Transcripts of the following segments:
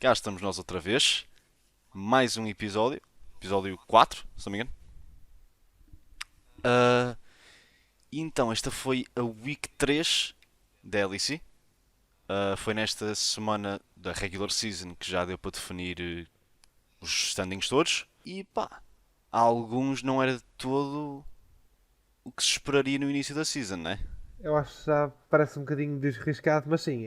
Cá estamos nós outra vez. Mais um episódio. Episódio 4, se não me engano. Ah, então, esta foi a Week 3 da LEC. Foi nesta semana da Regular Season que já deu para definir os standings todos. E pá, alguns não era de todo o que se esperaria no início da season, né? Eu acho que já parece um bocadinho desriscado, mas sim,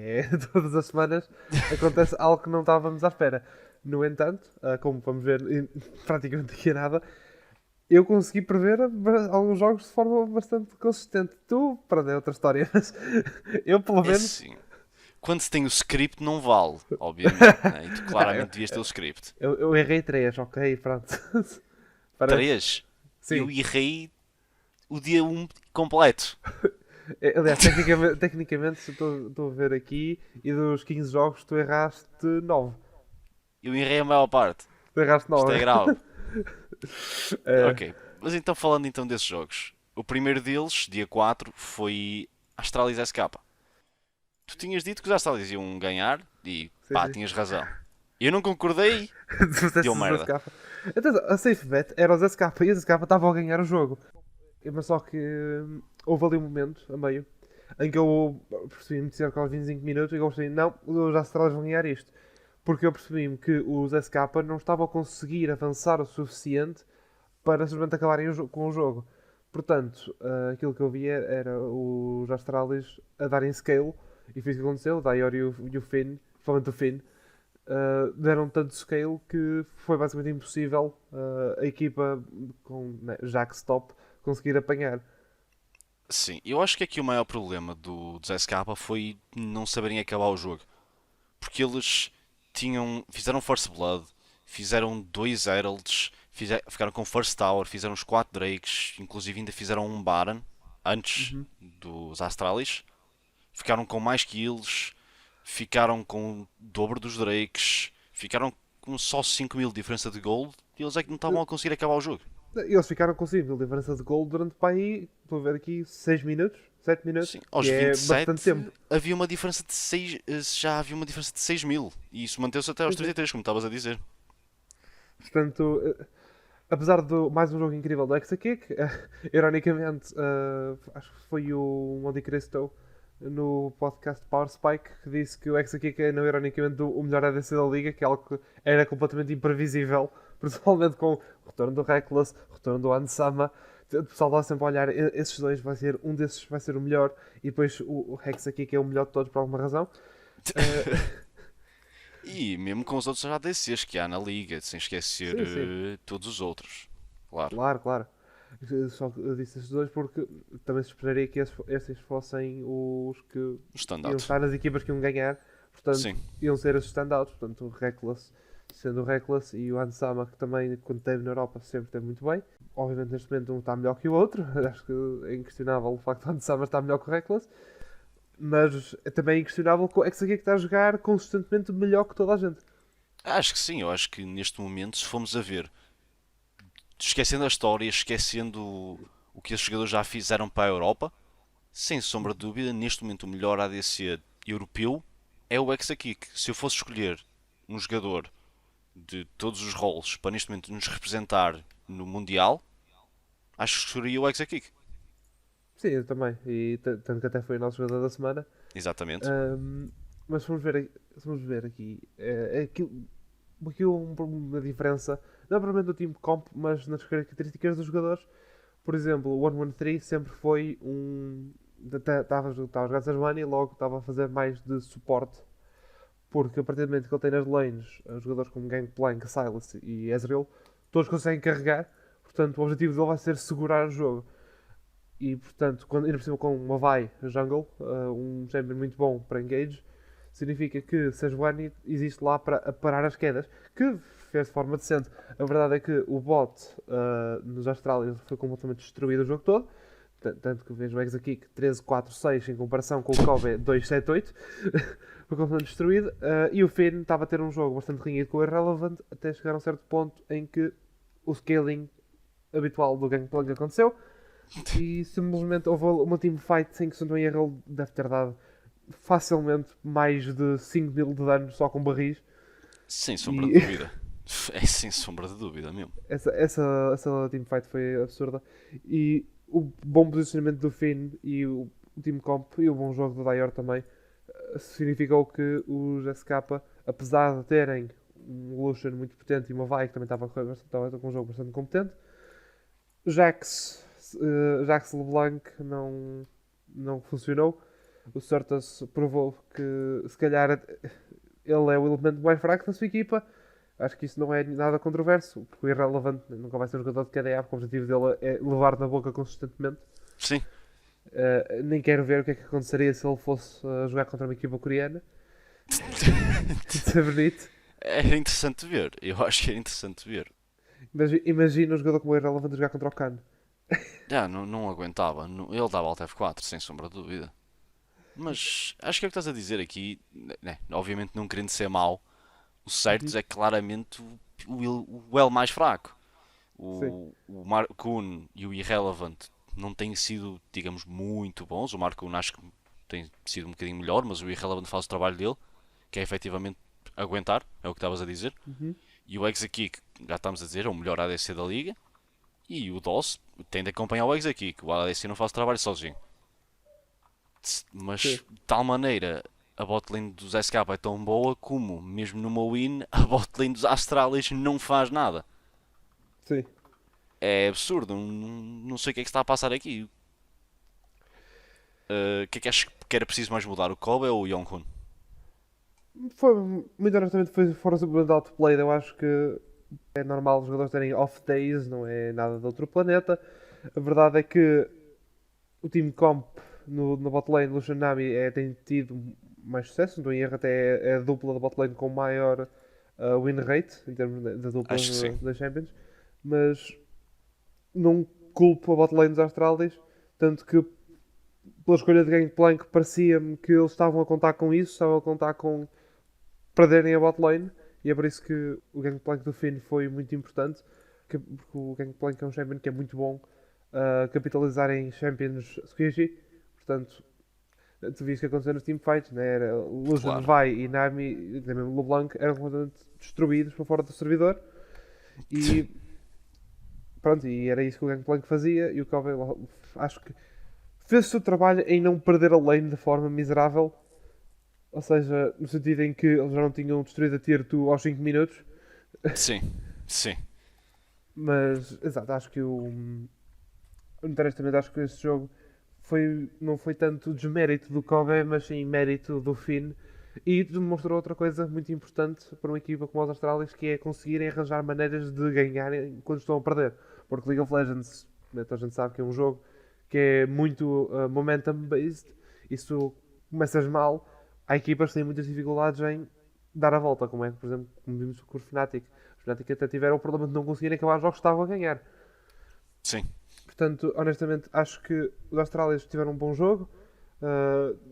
todas as semanas acontece algo que não estávamos à espera. No entanto, como vamos ver praticamente aqui a nada, eu consegui prever alguns jogos de forma bastante consistente. Tu, pronto, é outra história, mas eu pelo É menos. assim, quando se tem o script não vale, obviamente, né? E tu Ah, eu, claramente devias ter o script. eu errei três, ok, pronto. Parece. 3. Sim. Eu errei o dia um completo. Aliás, tecnicamente se estou a ver aqui, e dos 15 jogos tu erraste 9. Eu errei a maior parte. Tu erraste Isto é 9. grave. É, Ok, mas então falando então desses jogos. O primeiro deles, dia 4, foi Astralis SK. Tu tinhas dito que os Astralis iam ganhar e sim, pá, sim. tinhas razão. Eu não concordei, Se deu fizesse os merda. SK. Então, a safe bet era os SK e os SK estavam a ganhar o jogo. Mas só que houve ali um momento, a meio, em que eu percebi-me de cerca aos 25 minutos e eu percebi, não, os Astralis vão ganhar isto. Porque eu percebi-me que os SK não estavam a conseguir avançar o suficiente para simplesmente acabarem com o jogo. Portanto, aquilo que eu via era os Astralis a darem scale, e foi isso que aconteceu. O Dior e o Finn, principalmente o Finn, deram tanto scale que foi basicamente impossível a equipa com, né, Jack Stop conseguir apanhar. Sim, eu acho que aqui o maior problema dos SK foi não saberem acabar o jogo. Porque eles fizeram First Blood, fizeram dois Heralds, ficaram com First Tower, fizeram os 4 Drakes, inclusive ainda fizeram um Baron antes Uhum. dos Astralis. Ficaram com mais kills, ficaram com o dobro dos Drakes, ficaram com só 5.000 de diferença de gold e eles é que não estavam a conseguir acabar o jogo. Eles ficaram com 5 diferença de gol durante para aí, estou a ver aqui, 6 minutos, 7 minutos, Sim, que aos é bastante 27 tempo. havia uma diferença de 6, já havia uma diferença de 6.000 e isso manteve-se até aos Sim, sim. 33, como estavas a dizer. Portanto, apesar de mais um jogo incrível do Hexakick, ironicamente, acho que foi o Monte Cristo no podcast Power Spike que disse que o Hexakick é, não ironicamente, o melhor ADC da liga, que é algo que era completamente imprevisível, principalmente com o retorno do Reckless, o retorno do Ansama. O pessoal lá sempre a olhar, esses dois vai ser, um desses vai ser o melhor, e depois o Hexakick é o melhor de todos por alguma razão. Uh, E mesmo com os outros ADCs que há na liga, sem esquecer sim, sim. todos os outros. Claro, Claro, claro. Só que eu disse esses dois porque também se esperaria que esses fossem os que os iam standouts. estar nas equipas que iam ganhar, portanto, Sim, iam ser esses standouts. Portanto, o Reckless sendo o Reckless e o Ansama, que também, quando esteve na Europa, sempre esteve muito bem. Obviamente, neste momento, um está melhor que o outro. Acho que é inquestionável o facto de o Ansama estar melhor que o Reckless. Mas é também inquestionável que o Hexagame está a jogar consistentemente melhor que toda a gente. acho que sim. Eu acho que neste momento, se formos a ver, esquecendo a história, esquecendo o que esses jogadores já fizeram para a Europa, sem sombra de dúvida, neste momento o melhor ADC europeu é o Hexakick. Se eu fosse escolher um jogador de todos os roles para neste momento nos representar no Mundial, acho que escolheria o Hexakick. Sim, eu também. E tanto que até foi o nosso jogador da semana. Exatamente. Ahm, mas se vamos ver aqui, aqui uma diferença, não é propriamente do time comp, mas nas características dos jogadores. Por exemplo, o 113 sempre foi um. Estava a jogar Sejuani e logo estava a fazer mais de suporte. Porque a partir do momento que ele tem nas lanes jogadores como Gangplank, Silas e Ezreal, todos conseguem carregar. Portanto, o objetivo dele vai ser segurar o jogo. E portanto, quando, ainda por cima com uma vai jungle, um champion muito bom para engage, significa que Sejuani existe lá para parar as quedas, que fez de forma decente. A verdade é que o bot nos Astralis foi completamente destruído o jogo todo, tanto que vejo o Exakick 13-4-6 em comparação com o Kobe 2-7-8, foi completamente destruído. E o Finn estava a ter um jogo bastante renhido com o Irrelevant, até chegar a um certo ponto em que o scaling habitual do Gangplank aconteceu e simplesmente houve uma teamfight sem que, se não erro, ele deve ter dado facilmente mais de 5.000 de dano só com barris. Sem sombra de E dúvida. É sem sombra de dúvida mesmo. essa teamfight foi absurda. E o bom posicionamento do Finn e o team comp e o bom jogo do Dior também significou que os SK, apesar de terem um Lucian muito potente e uma Vi que também estava com um jogo bastante competente, Jax LeBlanc não funcionou. O Certas provou que se calhar ele é o elemento mais fraco da sua equipa. Acho que isso não é nada controverso, porque o Irrelevant nunca vai ser um jogador de KDA, porque o objetivo dele é levar na boca consistentemente. Sim, Nem quero ver o que é que aconteceria se ele fosse jogar contra uma equipa coreana. De ser bonito. era interessante ver. Eu acho que era interessante ver. Imagina um jogador como o Irrelevant jogar contra o Khan. Já, não aguentava. Ele dava Alt F4, sem sombra de dúvida. Mas acho que é o que estás a dizer aqui, né, obviamente não querendo ser mau, o Certos Uhum. é claramente o elo mais fraco. Sim. O Marcoon e o Irrelevant não têm sido, digamos, muito bons. O Marcoon acho que tem sido um bocadinho melhor, mas o Irrelevant faz o trabalho dele, que é efetivamente aguentar, é o que estavas a dizer. Uhum. E o Exakick, já estamos a dizer, é o melhor ADC da liga. E o DOS tem de acompanhar o Exakick, o ADC não faz o trabalho sozinho. Sim. Mas de tal maneira a botlane dos SK é tão boa como, mesmo numa win, a botlane dos Astralis não faz nada. Sim. É absurdo, não sei o que é que está a passar aqui. O que é que achas que era preciso mais mudar, o Kobe ou o Yonghun? Foi, muito honestamente, foram simplesmente outplayed. Eu acho que é normal os jogadores terem off days, não é nada de outro planeta. A verdade é que o time comp no botlane, Lucian Nami, tem tido mais sucesso. Não estou em erro, até é a dupla da botlane com maior win rate em termos das Acho que sim. duplas das Champions. Mas não culpo a botlane dos Astralis, tanto que pela escolha de Gangplank parecia-me que eles estavam a contar com isso, estavam a contar com perderem a botlane, e é por isso que o Gangplank do Finn foi muito importante, porque o Gangplank é um champion que é muito bom a capitalizar em champions squishy, portanto, tu viste o que aconteceu nos teamfights, né? Era Lucian, Claro. Vai e Nami, e também o LeBlanc, eram completamente destruídos para fora do servidor, e pronto, e era isso que o Gangplank fazia, e o Kobe, acho que fez o seu trabalho em não perder a lane de forma miserável, ou seja, no sentido em que eles já não tinham destruído a Tier 2 aos 5 minutos. Sim, sim. Mas, exato, acho que honestamente, acho que este jogo não foi tanto desmérito do Kobe, mas sim mérito do Finn. E demonstrou outra coisa muito importante para uma equipa como os Astralis, que é conseguirem arranjar maneiras de ganharem quando estão a perder. Porque League of Legends, né, toda a gente sabe que é um jogo que é muito momentum-based. E se tu começas mal, há equipas que têm muitas dificuldades em dar a volta, como é que, por exemplo, como vimos com os Fnatic. Os Fnatic até tiveram o problema de não conseguirem acabar os jogos que estavam a ganhar. Sim. Portanto, honestamente, acho que os Australians tiveram um bom jogo,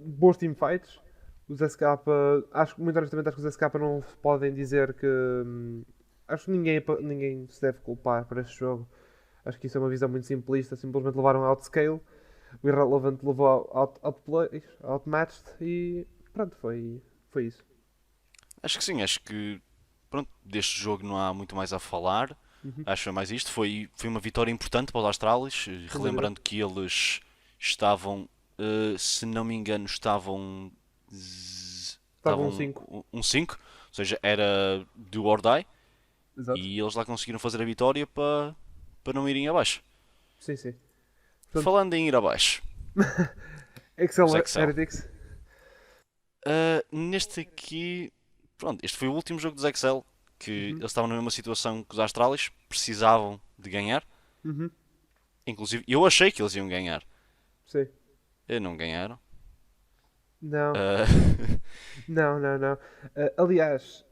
bons teamfights. Os SK, muito honestamente, acho que os SK não podem dizer que. Acho que ninguém se deve culpar por este jogo. Acho que isso é uma visão muito simplista. Simplesmente levaram outscale. O Irrelevant levou outplay, outmatched e pronto, foi isso. Acho que sim, acho que pronto, deste jogo não há muito mais a falar. Uhum. Acho que foi mais isto. Foi uma vitória importante para os Astralis, Sem dúvida. relembrando que eles estavam, se não me engano, Estavam um estavam 5. um 5, ou seja, era do or die, Exato. e eles lá conseguiram fazer a vitória para não irem abaixo. Sim, sim. Portanto, Falando em ir abaixo, os Excel Excel. Heretics. Neste aqui, pronto, este foi o último jogo dos Excel, que Uhum. eles estavam na mesma situação que os Astralis, precisavam de ganhar. Uhum. Inclusive, eu achei que eles iam ganhar. Sim. Não ganharam. Não. Ah, Não. Aliás,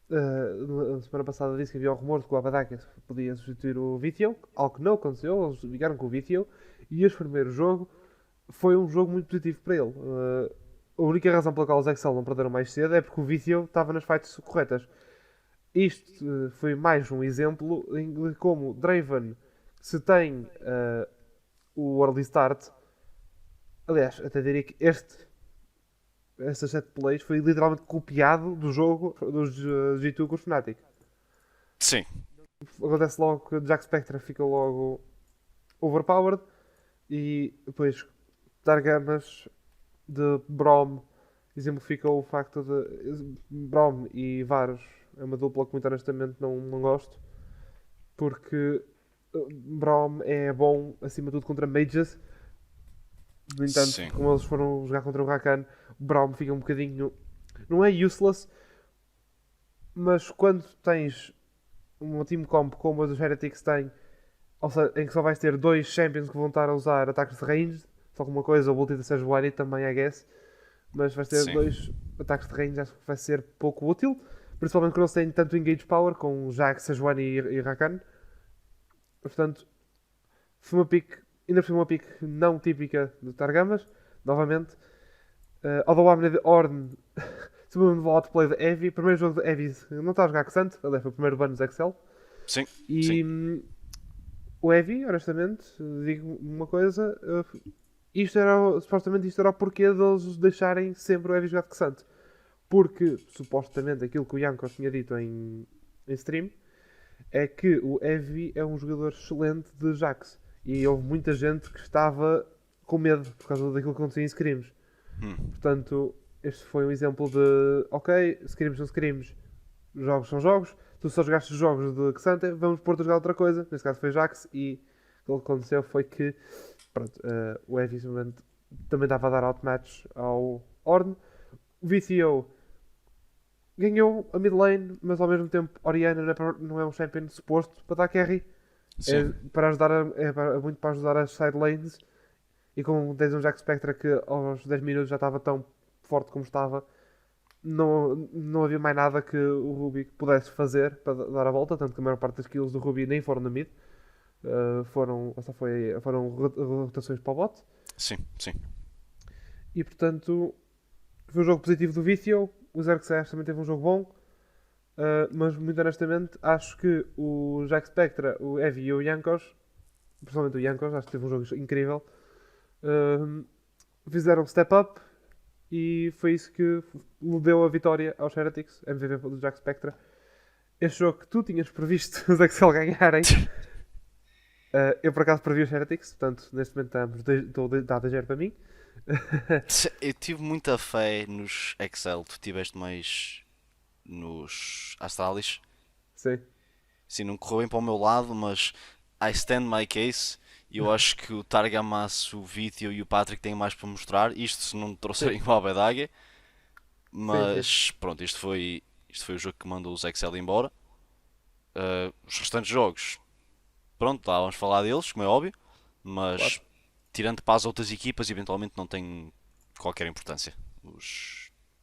na semana passada disse que havia um rumor de que o Abadaka podia substituir o Vithio, algo que não aconteceu, eles ligaram com o Vithio, e este primeiro jogo foi um jogo muito positivo para ele. A única razão pela qual os Excel não perderam mais cedo é porque o Vithio estava nas fights corretas. Isto foi mais um exemplo de como Draven, se tem o early start, aliás, até diria que este essas 7 plays foi literalmente copiado do jogo dos G2 com os Fnatic. Sim, Acontece logo que o Jack Spectra fica logo overpowered e depois Targamas de Braum exemplifica o facto de Braum e Varus é uma dupla que muito honestamente não gosto porque Braum é bom acima de tudo contra Mages. No entanto, sim, como eles foram jogar contra o Rakan, o Braum fica um bocadinho. Não é useless, mas quando tens um team comp como a dos Heretics tem, ou seja, em que só vais ter dois champions que vão estar a usar ataques de range, só que uma coisa, o ulti da Sejuani também, I guess, mas vais ter sim. dois ataques de range, acho que vai ser pouco útil, principalmente quando eles têm tanto engage power com Jax, Sejuani e Rakan. Portanto, foi uma pick, ainda foi uma pick não típica do Targamas, novamente. Although I'm the Orn, segundo o outplay de Evi, primeiro jogo de Evi, não está a jogar com Santo, aliás, foi o primeiro ban nos Excel. Sim, sim. E o Evi, honestamente, digo uma coisa, supostamente isto era o porquê deles deixarem sempre o Evi jogar com Santo. Porque, supostamente, aquilo que o Jankos tinha dito em stream é que o Evi é um jogador excelente de Jax. E houve muita gente que estava com medo por causa daquilo que acontecia em scrims. Hum, Portanto, este foi um exemplo de ok, scrims são scrims, jogos são jogos, tu só jogaste jogos de Xante, vamos pôr-te a jogar outra coisa. Neste caso foi Jax e o que aconteceu foi que pronto, o Evi simplesmente também estava a dar outmatch ao Ornn. O VCO ganhou a mid lane, mas ao mesmo tempo Orianna não é um champion suposto para dar carry. É, sim. para ajudar muito para ajudar as side lanes. E com tens um Jack Spectra que aos 10 minutos já estava tão forte como estava, não havia mais nada que o Ruby pudesse fazer para dar a volta. Tanto que a maior parte das kills do Ruby nem foram na mid, foram rotações para o bot. Sim, sim. E portanto, foi um jogo positivo do Vithio. O Xerxes também teve um jogo bom. Mas muito honestamente, acho que o Jack Spectra, o Evi e o Jankos, principalmente o Jankos, acho que teve um jogo incrível. Fizeram step up e foi isso que lhe deu a vitória aos Heretics, MVP do Jack Spectra. Este jogo que tu tinhas previsto os Excel ganharem, eu por acaso previ os Heretics, portanto neste momento estou dado a 0 para mim. Eu tive muita fé nos Excel, tu tiveste mais nos Astralis. Sim. Sim, não correu bem para o meu lado, mas I stand my case. E eu acho que o Targamas, o Vídeo e o Patrick têm mais para mostrar. Isto se não Sim, trouxerem o Abedaga. sim, sim. Mas pronto, isto foi o jogo que mandou os Excel embora. Os restantes jogos, pronto, lá vamos falar deles, como é óbvio. Claro. Mas tirando para as outras equipas, eventualmente não tem qualquer importância.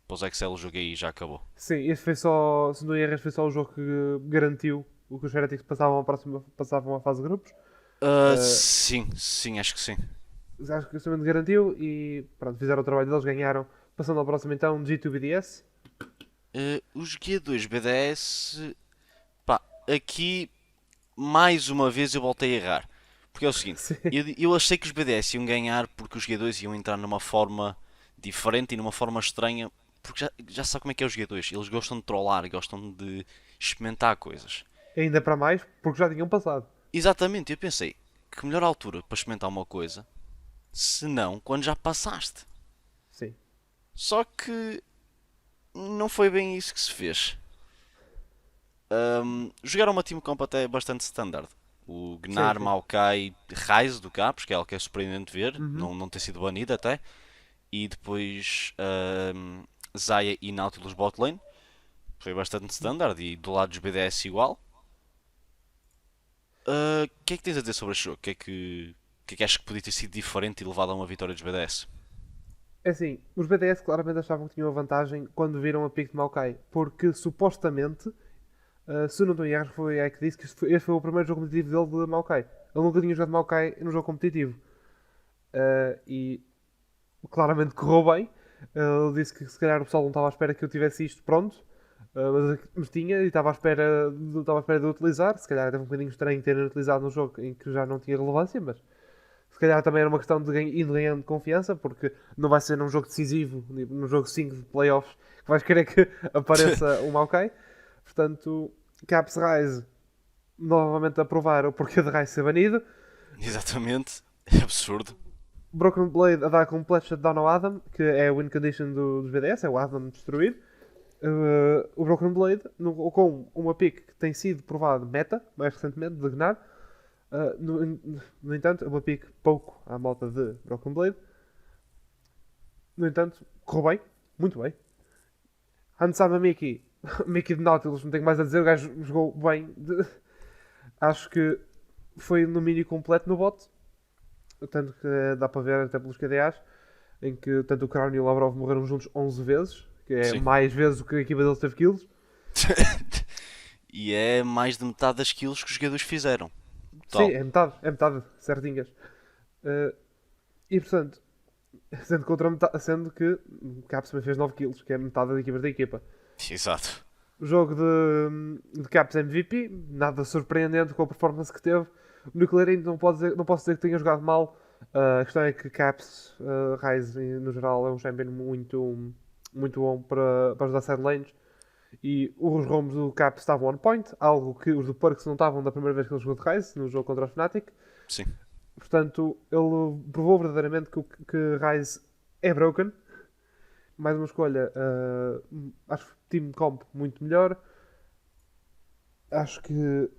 Para os Excel o jogo aí já acabou. Sim, este foi só, se não erras, foi só o jogo que garantiu o que os Heretics passavam à fase de grupos. Uh, Sim, sim, acho que sim. Acho que justamente garantiu e pronto, fizeram o trabalho deles, ganharam. Passando ao próximo então, G2BDS. Os G2 BDS, pá, aqui mais uma vez eu voltei a errar. Porque é o seguinte, Sim, eu achei que os BDS iam ganhar porque os G2 iam entrar numa forma diferente e numa forma estranha. Porque já sabe como é que é os G2. Eles gostam de trollar, gostam de experimentar coisas. ainda para mais, porque já tinham passado. Exatamente, eu pensei, que melhor altura para experimentar uma coisa, se não quando já passaste. Sim. Só que não foi bem isso que se fez. Jogaram uma team comp até bastante standard. O Sim, Gnar, sim. Maokai, Ryze do Capos, que é algo que é surpreendente ver, Uhum. não ter sido banido até. E depois Zaya e Nautilus bot lane. Foi bastante standard e do lado dos BDS igual. O que é que tens a dizer sobre este jogo? O que é que achas que podia ter sido diferente e levado a uma vitória dos BDS? É assim, os BDS claramente achavam que tinham a vantagem quando viram a pick de Maokai, porque supostamente, se não estou em erro, foi a que disse que este foi o primeiro jogo competitivo dele de Maokai. Ele nunca tinha jogado Maokai no jogo competitivo. E claramente correu bem. Ele disse que se calhar o pessoal não estava à espera que eu tivesse isto pronto, mas tinha e estava à espera de utilizar. Se calhar era um bocadinho estranho terem utilizado num jogo em que já não tinha relevância, mas Se calhar também era uma questão de ir ganhando confiança, porque não vai ser num jogo decisivo, num jogo 5 de playoffs, que vais querer que apareça o Maokai. Portanto, Caps Rise novamente a provar o porquê de Rise ser banido. Exatamente. É absurdo. Broken Blade a dar completo shutdown ao Adam, que é a win condition dos BDS, é o Adam destruir. O Broken Blade, com uma pick que tem sido provado meta, mais recentemente, de Gnar. No entanto, é uma pick pouco à malta de Broken Blade. No entanto, correu bem, muito bem. Hansama Mickey, Mickey de Nautilus, não tenho mais a dizer, o gajo jogou bem. Acho que foi no mini completo no bot. Tanto que dá para ver até pelos KDAs, em que tanto o Crown e o Lavrov morreram juntos 11 vezes, que é Sim. mais vezes do que a equipa deles teve kills. E é mais de metade das kills que os jogadores fizeram. Sim, Total. é metade, certinhas. Uh, e portanto, sendo que Caps também fez 9 kills, que é metade das equipas da equipa. Exato. O jogo de Caps MVP, nada surpreendente com a performance que teve. O Nuclear ainda não posso dizer que tenha jogado mal. A questão é que Caps, Rise no geral, é um champion muito, muito bom para ajudar side lanes. E os rombos do Caps estavam on point, algo que os do Perks não estavam da primeira vez que ele jogou de Rise, no jogo contra o Fnatic. Sim. Portanto, ele provou verdadeiramente que Rise é broken. Mais uma escolha, acho que Team Comp muito melhor. Acho que,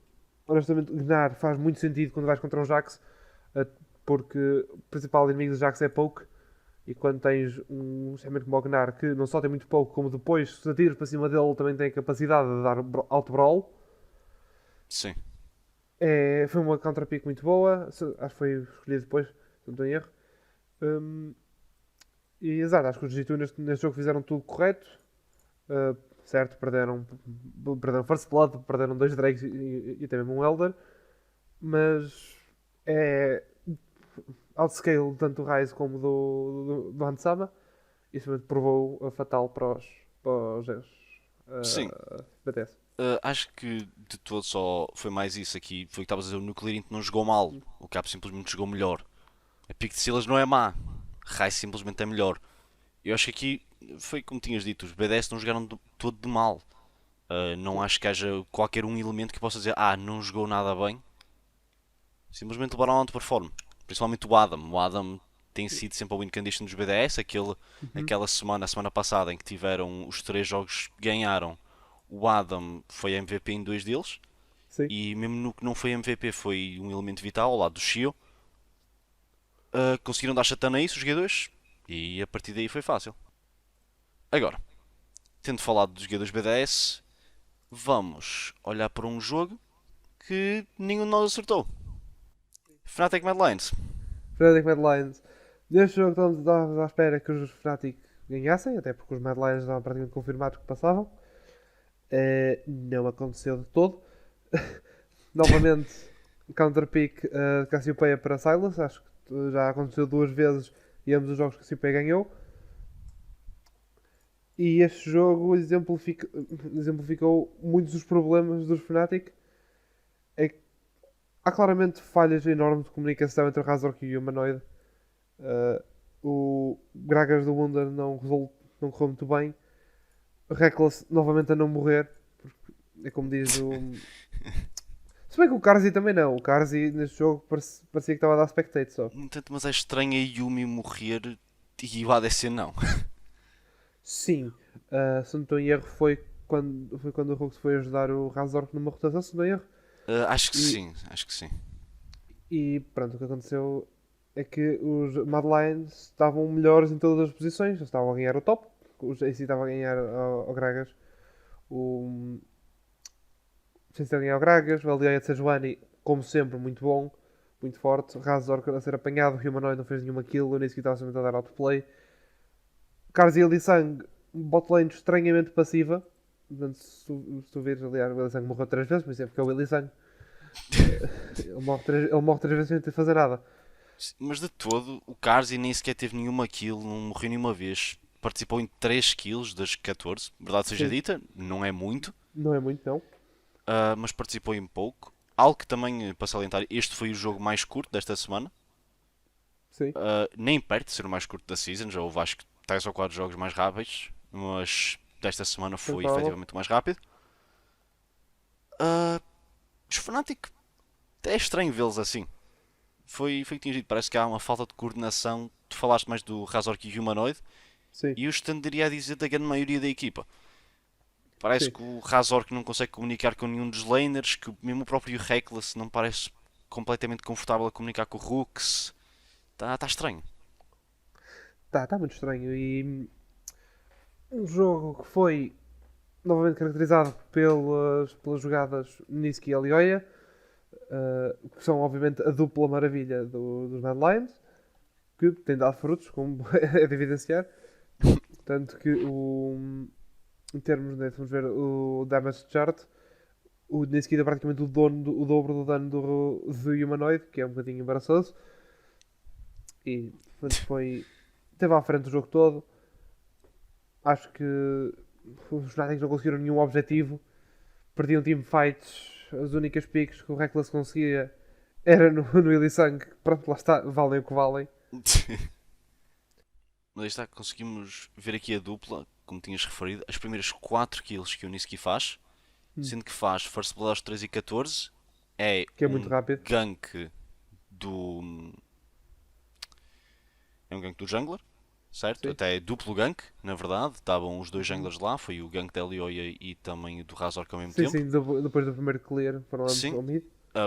honestamente, Gnar faz muito sentido quando vais contra um Jax, porque o principal inimigo do Jax é Poke. E quando tens um champion como o Gnar, que não só tem muito pouco, como depois, se atiras para cima dele, também tem a capacidade de dar alto brawl. Sim. Foi uma counter-pick muito boa. Acho que foi escolhido depois, se não estou em erro. E exato, acho que os G2 neste jogo fizeram tudo correto. Certo, perderam First Blood, perderam 2 Drakes e até mesmo um Elder. Mas é outscale tanto do Rise como do Hansama. Isso mesmo provou a fatal para os Sim. BTS. Acho que de todo só foi mais isso aqui. Foi o que estavas a dizer, o Nuclear Int não jogou mal. O Cap simplesmente jogou melhor. A pick de Silas não é má. Rai simplesmente é melhor. Eu acho que aqui foi como tinhas dito, os BDS não jogaram todo de mal. Não acho que haja qualquer um elemento que possa dizer não jogou nada bem. Simplesmente levaram a underperform. Principalmente o Adam. O Adam tem sido sempre a win condition dos BDS. Aquela semana, a semana passada, em que tiveram os 3 jogos que ganharam, o Adam foi MVP em 2 deles. Sim. E mesmo no que não foi MVP, foi um elemento vital ao lado do Shio. Conseguiram dar chatana a isso os jogadores. E a partir daí foi fácil. Agora, tendo falado dos jogadores BDS, vamos olhar para um jogo que nenhum de nós acertou. Fnatic Mad Lions. Fnatic Mad Lions. Neste jogo estávamos à espera que os Fnatic ganhassem, até porque os Mad Lions estavam praticamente confirmados que passavam. Não aconteceu de todo. Novamente, counter-pick de Cassiopeia para Silas. Acho que já aconteceu 2 vezes e ambos os jogos que Cassiopeia ganhou. E este jogo exemplificou muitos dos problemas dos Fnatic. Há claramente falhas enormes de comunicação entre o Razork e o Humanoid. O Gragas do Wunder não correu muito bem. O Reckless novamente a não morrer. É como diz o. Se bem que o Karzi também não. O Karzi neste jogo parecia que estava a dar spectate só. No entanto, mas é estranho a Yumi morrer e o ADC não. Sim. Se não estou em erro, foi quando o Rox foi ajudar o Razork numa rotação, se não estou em erro. Acho que sim, acho que sim. E pronto, o que aconteceu é que os Mad Lions estavam melhores em todas as posições. Eles estavam a ganhar o top. Os AC estavam a ganhar ao Gragas. O Sem a ganhar ao Gragas. O LDA de Sejuani, como sempre, muito bom. Muito forte. Razor a ser apanhado. O Humanoid não fez nenhuma kill. O Niski estava sempre a dar outplay. Karzi e Lisang, bot lane estranhamente passiva. Portanto, se tu vires, aliás, o Lisang morreu 3 vezes, mas é porque é o Lisang. Ele morre 3 vezes sem ter de fazer nada. Mas de todo, o Karzi nem sequer teve nenhuma kill, não morreu nenhuma vez. Participou em 3 kills das 14, verdade seja Sim. dita, não é muito, Não é muito, não. mas participou em pouco. Algo que também, para salientar, este foi o jogo mais curto desta semana. Sim, Nem perto de ser o mais curto da season, já houve acho que 3 ou 4 jogos mais rápidos, mas desta semana foi concordo. efetivamente o mais rápido. Ah, os Fnatic é estranho vê-los assim. Foi tingido, parece que há uma falta de coordenação. Tu falaste mais do Razork e Humanoid, Sim, e eu estenderia a dizer da grande maioria da equipa. Parece sim. que o Razork não consegue comunicar com nenhum dos laners, que mesmo o próprio Reckless não parece completamente confortável a comunicar com o Rooks. Tá estranho. Tá muito estranho. E um jogo que foi novamente caracterizado pelas jogadas Niski e Alioia, que são obviamente a dupla maravilha dos Mad Lions, que tem dado frutos, como é de evidenciar. Tanto que em termos de, vamos ver, o damage chart, o Niski dá praticamente o dobro do dano do Humanoid, que é um bocadinho embaraçoso. E portanto, teve à frente o jogo todo. Acho que os Fnatic não conseguiram nenhum objetivo. Perdiam teamfights. As únicas picks que o Reckless conseguia era no Illisang. Pronto, lá está, valem o que valem. Mas aí está, conseguimos ver aqui a dupla, como tinhas referido, as primeiras 4 kills que o Niski faz, sendo que faz First Blood aos 3 e 14, é Que é muito um rápido. gank do. É um gank do jungler, certo? Sim, Até é duplo gank, na verdade. Estavam os dois junglers lá, foi o gank da Elioia e também do Razork ao mesmo sim, tempo. sim, depois do primeiro clear foram ambos Sim, ao mid.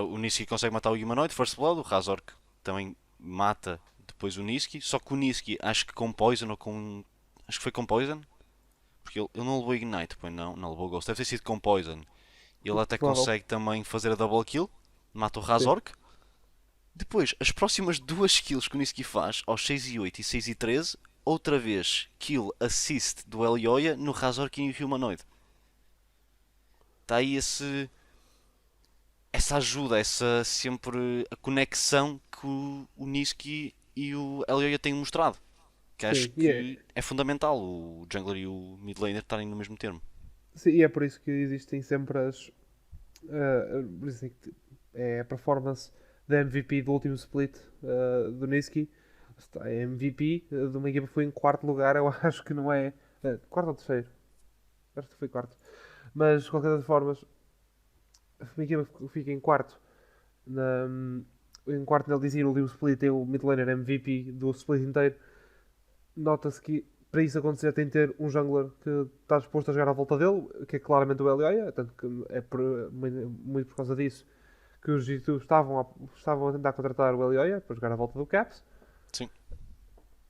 o Niski consegue matar o Humanoid, First Blood, o Razork também mata depois o Niski, só que o Niski acho que com Poison ou com. Acho que foi com Poison, porque ele não levou Ignite, pois não levou Ghost, deve ter sido com Poison. Ele até Provável. consegue também fazer a double kill, mata o Sim. Razork. Depois, as próximas duas kills que o Niski faz, aos 6 e 8 e 6 e 13, outra vez kill assist do Elioia no Razork e Humanoid. Está aí essa ajuda, essa sempre a conexão que o Niski e o Elioia têm mostrado. Que acho Sim, que é fundamental o jungler e o mid laner estarem no mesmo termo. sim, e é por isso que existem sempre por isso é, que é a performance da MVP do último split do Niski. Está, a MVP de uma equipa que foi em quarto lugar, eu acho que não é. Quarto ou terceiro? Acho que foi quarto. Mas de qualquer das formas, uma equipa que fica em quarto na, em quarto na LDC no último split é o mid laner MVP do split inteiro. Nota-se que para isso acontecer tem de ter um jungler que está disposto a jogar à volta dele, que é claramente o Elioia, tanto que é muito por causa disso que os G2 estavam a tentar contratar o Elioia para jogar à volta do Caps, Sim.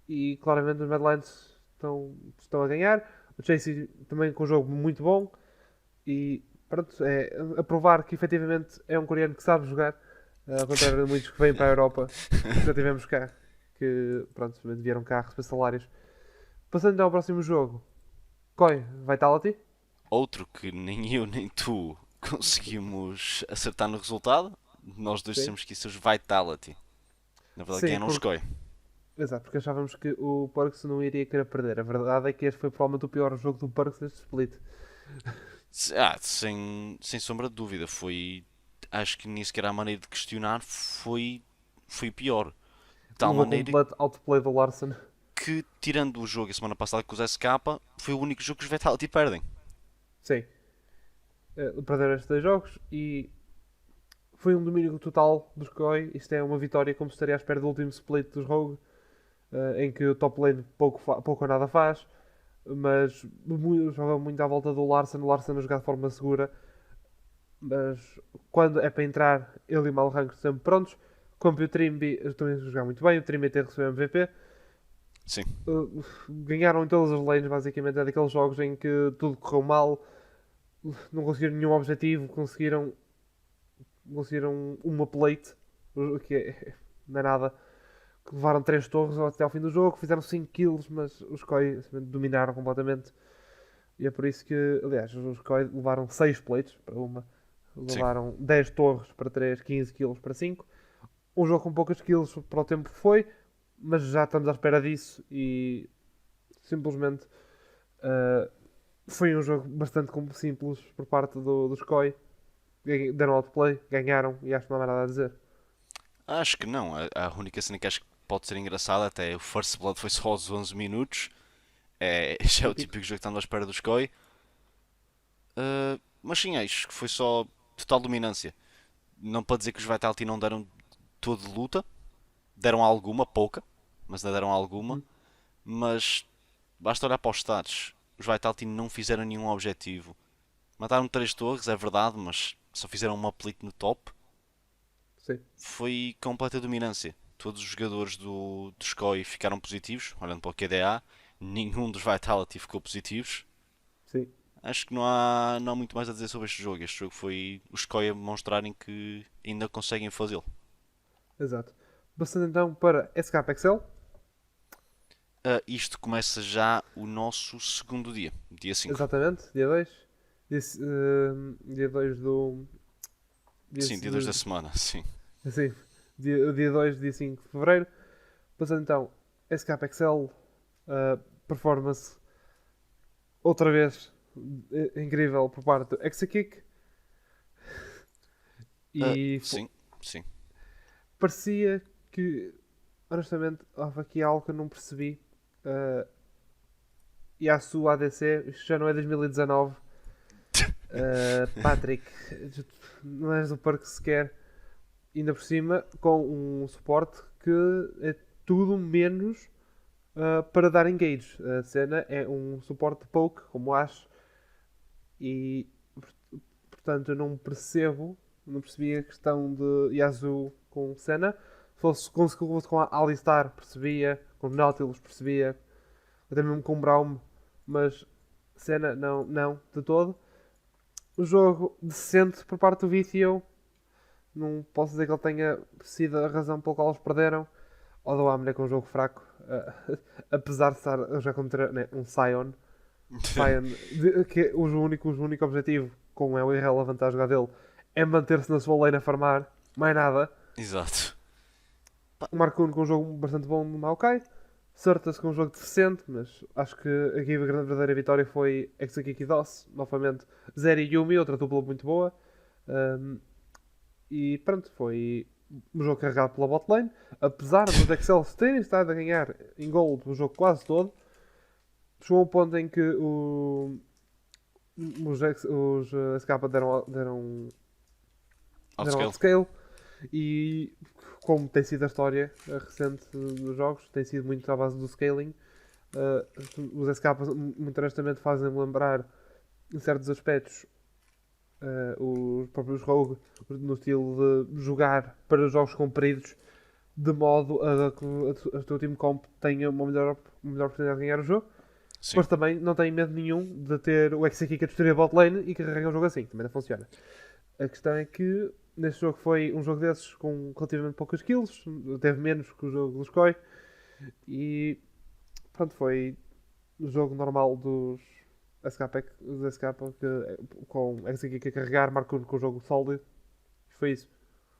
e claramente os Mad Lions estão a ganhar. O Chasey também com um jogo muito bom, e pronto, é a provar que efetivamente é um coreano que sabe jogar, ao contrário de muitos que vêm para a Europa, que já tivemos cá, que pronto, vieram cá a receber salários. Passando então ao próximo jogo, Koi Vitality. Outro que nem eu nem tu conseguimos acertar no resultado. Nós dois Sim. dissemos que isso é os Vitality. Na verdade, Sim, quem não escolhe. exato, porque achávamos que o Parks não iria querer perder. A verdade é que este foi provavelmente o pior jogo do Parks deste split. Sem sombra de dúvida. Acho que nem sequer a maneira de questionar foi pior. De tal Levou maneira completo outplay do Larson. que, tirando o jogo a semana passada com os SK, foi o único jogo que os Vitality perdem. Sim, perderam estes dois jogos e foi um domínio total dos Koi. Isto é uma vitória como se estaria à espera do último split dos Rogue, em que o top lane pouco ou nada faz, mas joga muito à volta do Larson. O Larson a jogar de forma segura, mas quando é para entrar, ele e o Malrank sempre prontos. Como o Trimby também a jogar muito bem, o Trimby até recebeu MVP. Sim, Ganharam em todas as lanes, basicamente. É daqueles jogos em que tudo correu mal, não conseguiram nenhum objetivo, conseguiram uma plate, o que não é nada. Que levaram 3 torres até ao fim do jogo, fizeram 5 kills, mas os Koi dominaram completamente. E é por isso que, aliás, os Koi levaram 6 plates para uma, sim. levaram 10 torres para 3, 15 kills para 5. Um jogo com poucas kills para o tempo que foi, mas já estamos à espera disso e simplesmente uh, foi um jogo bastante simples por parte dos Koi. Deram outplay, ganharam e acho que não há mais nada a dizer. Acho que não. A única cena que acho que pode ser engraçado, até o First Blood foi só aos 11 minutos. Já é o Típico. típico jogo que estamos à espera do SCOI. Mas sim, acho que foi só total dominância. Não para dizer que os Vitality não deram todo de luta, deram alguma, pouca, mas ainda deram alguma. Uhum. Mas basta olhar para os stats. Os Vitality não fizeram nenhum objetivo. Mataram 3 torres, é verdade, mas só fizeram uma plate no top. Sim, Foi completa dominância. Todos os jogadores do SCOI ficaram positivos, olhando para o QDA. Nenhum dos Vitality ficou positivos. sim, Acho que não há muito mais a dizer sobre este jogo. Este jogo foi os SCOI a mostrarem que ainda conseguem fazê-lo. exato. Passando então para SKXL. Isto começa já o nosso segundo dia, dia 5. Exatamente, dia 2. Dia 2 do. Dia, Sim, dia 2 da semana, sim. assim, dia 2, dia 5 de fevereiro. Passando então, SKXL, performance outra vez incrível por parte do Exakick. E Sim, sim. parecia que, honestamente, houve aqui algo que eu não percebi. Uh, e a sua ADC, isto já não é 2019. Patrick, não és do parque sequer. Ainda por cima, com um suporte que é tudo menos para dar engage. A cena é um suporte de poke, como acho, e portanto eu não percebi a questão de Yasuo com Senna. Se fosse com a Alistar, percebia, com Nautilus, percebia, até mesmo com Braum, mas Senna, não, de todo. O jogo decente por parte do VTO, não posso dizer que ele tenha sido a razão pela qual eles perderam. O do Amner com um jogo fraco, apesar de estar já contra né, um Sion. Sion que o único objetivo com o irrelevante a jogar dele é manter-se na sua lane a farmar, mais nada. Exato. O Marcun com um jogo bastante bom no Maokai. Certas com um jogo decente, mas acho que aqui a grande verdadeira vitória foi Exakiki DOS, novamente Zeri e Yumi, outra dupla muito boa. Um, e pronto, foi um jogo carregado pela botlane. Apesar dos Excels terem estado a ganhar em gold o jogo quase todo, chegou a um ponto em que os SK deram Outscale. outscale e como tem sido a história recente dos jogos, tem sido muito à base do scaling. Os SK, muito honestamente, fazem-me lembrar, em certos aspectos, os próprios Rogue, no estilo de jogar para jogos compridos, de modo a que o teu time comp tenha uma melhor oportunidade de ganhar o jogo. Sim. Mas também não tem medo nenhum de ter o Exekick a destruir a bot lane e carregar o jogo assim, também não funciona. A questão é que neste jogo foi um jogo desses com relativamente poucas kills, teve menos que o jogo dos Koi e pronto, foi o jogo normal dos SK, com Exekick a carregar, Marcun com o jogo sólido. Foi isso.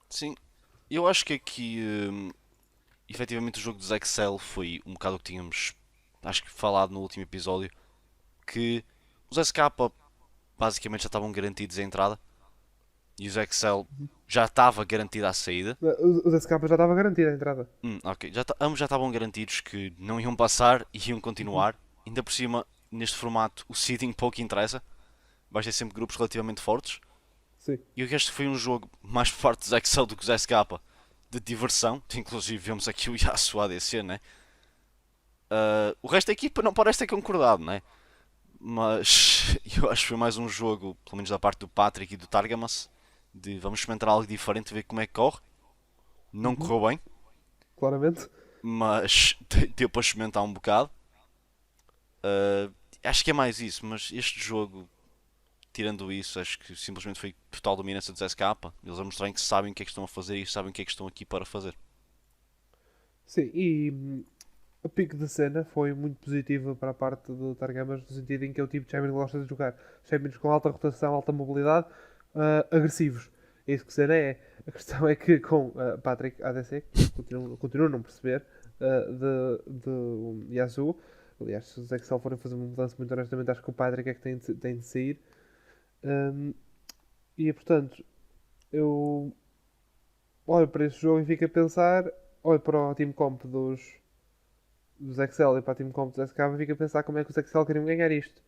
Sim. Eu acho que aqui, efetivamente, o jogo dos Excel foi um bocado o que tínhamos, acho que falado no último episódio, que os SK basicamente já estavam garantidos a entrada e os Excel já estava garantida a saída. Os SK já estava garantida a entrada. Ok, ambos já estavam garantidos que não iam passar e iam Uhum. continuar. Ainda por cima, neste formato, o seeding pouco interessa. Vai ser sempre grupos relativamente fortes. Sim. E o resto foi um jogo mais por parte dos Excel do que dos SK. De diversão. Inclusive vemos aqui o Yasuo ADC, né? O resto da equipa não parece ter concordado, né? Mas eu acho que foi mais um jogo, pelo menos da parte do Patrick e do Targamas, de vamos experimentar algo diferente, ver como é que corre. Não Uhum. correu bem, Claramente. mas deu para experimentar um bocado. Acho que é mais isso, mas este jogo, tirando isso, acho que simplesmente foi total dominância dos SK. Eles a mostrarem que sabem o que é que estão a fazer e sabem o que é que estão aqui para fazer. Sim, e o pico da cena foi muito positivo para a parte do Targamas, no sentido em que é o tipo de champion que gosta de jogar. Champions com alta rotação, alta mobilidade, agressivos. É isso que cena é. A questão é que com Patrick ADC, continuo a não perceber, de Yasuo, aliás, se os Excel forem fazer uma mudança, muito honestamente, acho que o Patrick é que tem de sair. Um, e portanto, eu olho para este jogo e fico a pensar. olho para o Team Comp dos Excel e para o Team Comp dos SK e fico a pensar como é que os Excel queriam ganhar isto.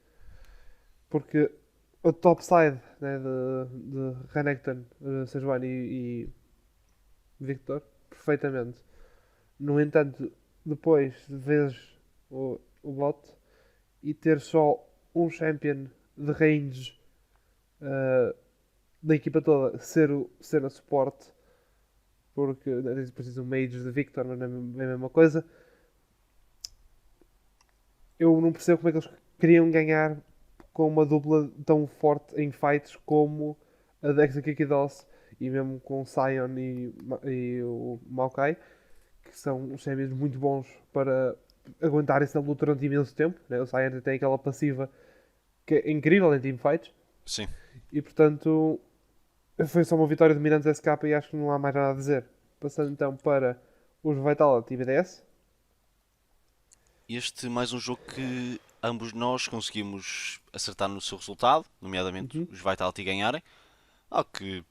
Porque o topside, né, de Renekton, Sejuani e Victor, perfeitamente. No entanto, depois vês o bot e ter só um champion de range uh, da equipa toda ser a suporte, porque depois tens o mage de Victor, mas não é a mesma coisa. Eu não percebo como é que eles queriam ganhar com uma dupla tão forte em fights como a da Exekikidos e mesmo com o Sion e o Maokai, que são champions muito bons para aguentar essa luta durante imenso tempo. Né? O Sion tem aquela passiva que é incrível em teamfights Sim. e portanto foi só uma vitória dominante da SK e acho que não há mais nada a dizer. Passando então para os Vitality e BDS. Este mais um jogo que ambos nós conseguimos acertar no seu resultado, nomeadamente Uhum. os Vitality ganharem. Algo que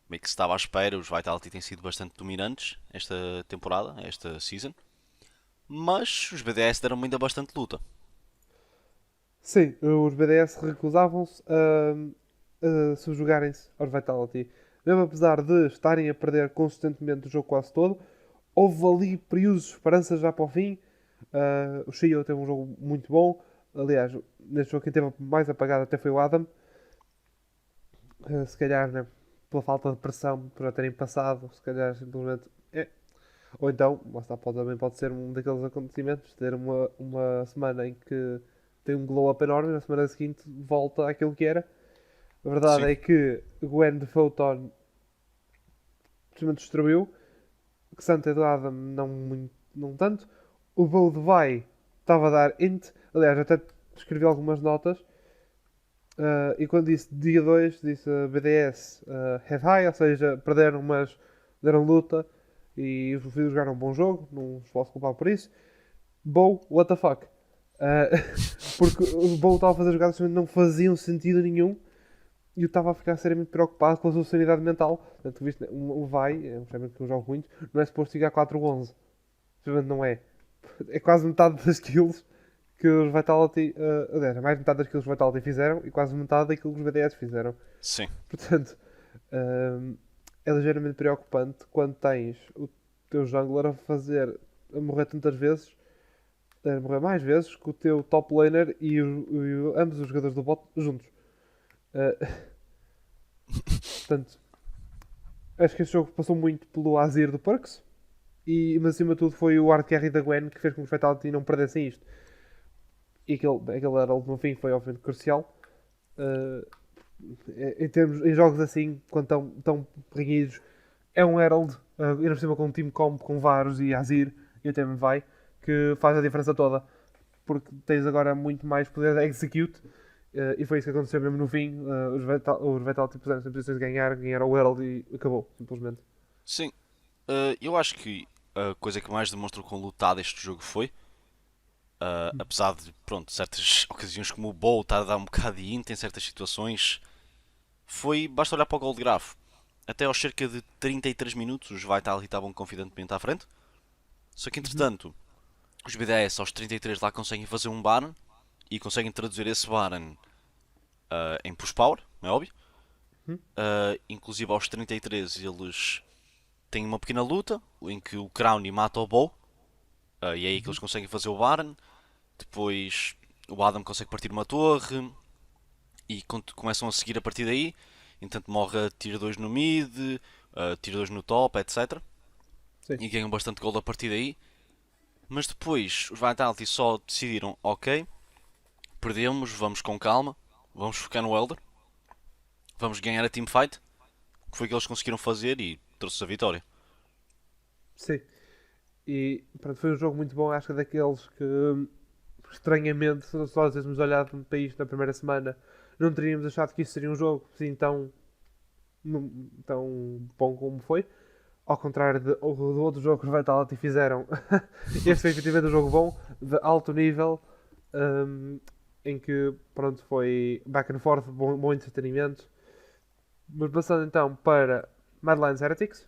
meio que se estava à espera, os Vitality têm sido bastante dominantes esta temporada, esta season. Mas os BDS deram ainda bastante luta. Sim, os BDS recusavam-se a subjugarem-se aos Vitality. Mesmo apesar de estarem a perder consistentemente o jogo quase todo, houve ali períodos de esperança já para o fim. O Shio teve um jogo muito bom. Aliás, neste jogo quem teve mais apagado até foi o Adam. Se calhar, né, pela falta de pressão, por já terem passado, se calhar simplesmente. Ou então, lá está, também pode ser um daqueles acontecimentos, ter uma semana em que tem um glow up enorme, na semana seguinte volta àquilo que era. A verdade Sim, é que Gwen de Photon simplesmente destruiu, que Santa do Adam não tanto. O Bold vai estava a dar int, aliás, até escrevi algumas notas. E quando disse dia 2 disse BDS head high, ou seja, perderam, mas deram luta. E os filhos jogaram um bom jogo, não os posso culpar por isso. Bow, what the fuck? Uh, porque o Bow estava a fazer jogadas que não faziam sentido nenhum e eu estava a ficar seriamente preocupado com a sua sanidade mental. Portanto, viste, o Vai, é um champion que eu jogo muito, não é suposto chegar a 4-11. Simplesmente não é. É quase metade das kills que os Vitality. Aliás, é mais metade das kills que os Vitality fizeram e quase metade daquilo que os BDS fizeram. sim, Portanto, é ligeiramente preocupante quando tens o teu jungler a morrer tantas vezes, a morrer mais vezes que o teu top laner ambos os jogadores do bot juntos. Uh, portanto, acho que este jogo passou muito pelo Azir do Perks, mas acima de tudo foi o hard carry da Gwen que fez com que os Vitality não perdessem isto. E aquele Herald no fim foi obviamente crucial. Uh, em jogos assim, quando estão reguidos, é um Herald, ainda por cima com um time comp com Varus e Azir, e até me vai, que faz a diferença toda. Porque tens agora muito mais poder de execute, e foi isso que aconteceu mesmo no fim. Os Vitality puseram-se em posições de ganhar o Herald e acabou, simplesmente. sim. Eu acho que a coisa que mais demonstrou com lutado este jogo foi, apesar de, pronto, certas ocasiões como o Bow estar a dar um bocado de int em certas situações, basta olhar para o Gold Graph. Até aos cerca de 33 minutos os Vitality estavam confidentemente à frente. Só que Uhum. entretanto, os BDS aos 33 lá conseguem fazer um Baron e conseguem traduzir esse Baron em push power, não é óbvio. Uhum. Inclusive aos 33 eles têm uma pequena luta em que o Crowny mata o Bow, e é aí que Uhum. eles conseguem fazer o Baron. Depois o Adam consegue partir uma torre e começam a seguir a partir daí. Entanto morre a tier 2 no mid, tier 2 no top, etc. Sim. E ganham bastante gold a partir daí. Mas depois os Vitality só decidiram, ok, perdemos, vamos com calma, vamos focar no Elder, vamos ganhar a teamfight, que foi o que eles conseguiram fazer e trouxe a vitória. Sim. E pronto, foi um jogo muito bom, acho que é daqueles que estranhamente, se nós tivéssemos olhado para isto na primeira semana, não teríamos achado que isso seria um jogo assim tão bom como foi. Ao contrário do outro jogo que os Vitality fizeram, este foi efetivamente um jogo bom, de alto nível, um, em que pronto, foi back and forth, bom entretenimento. Mas passando então para Mad Lions Heretics.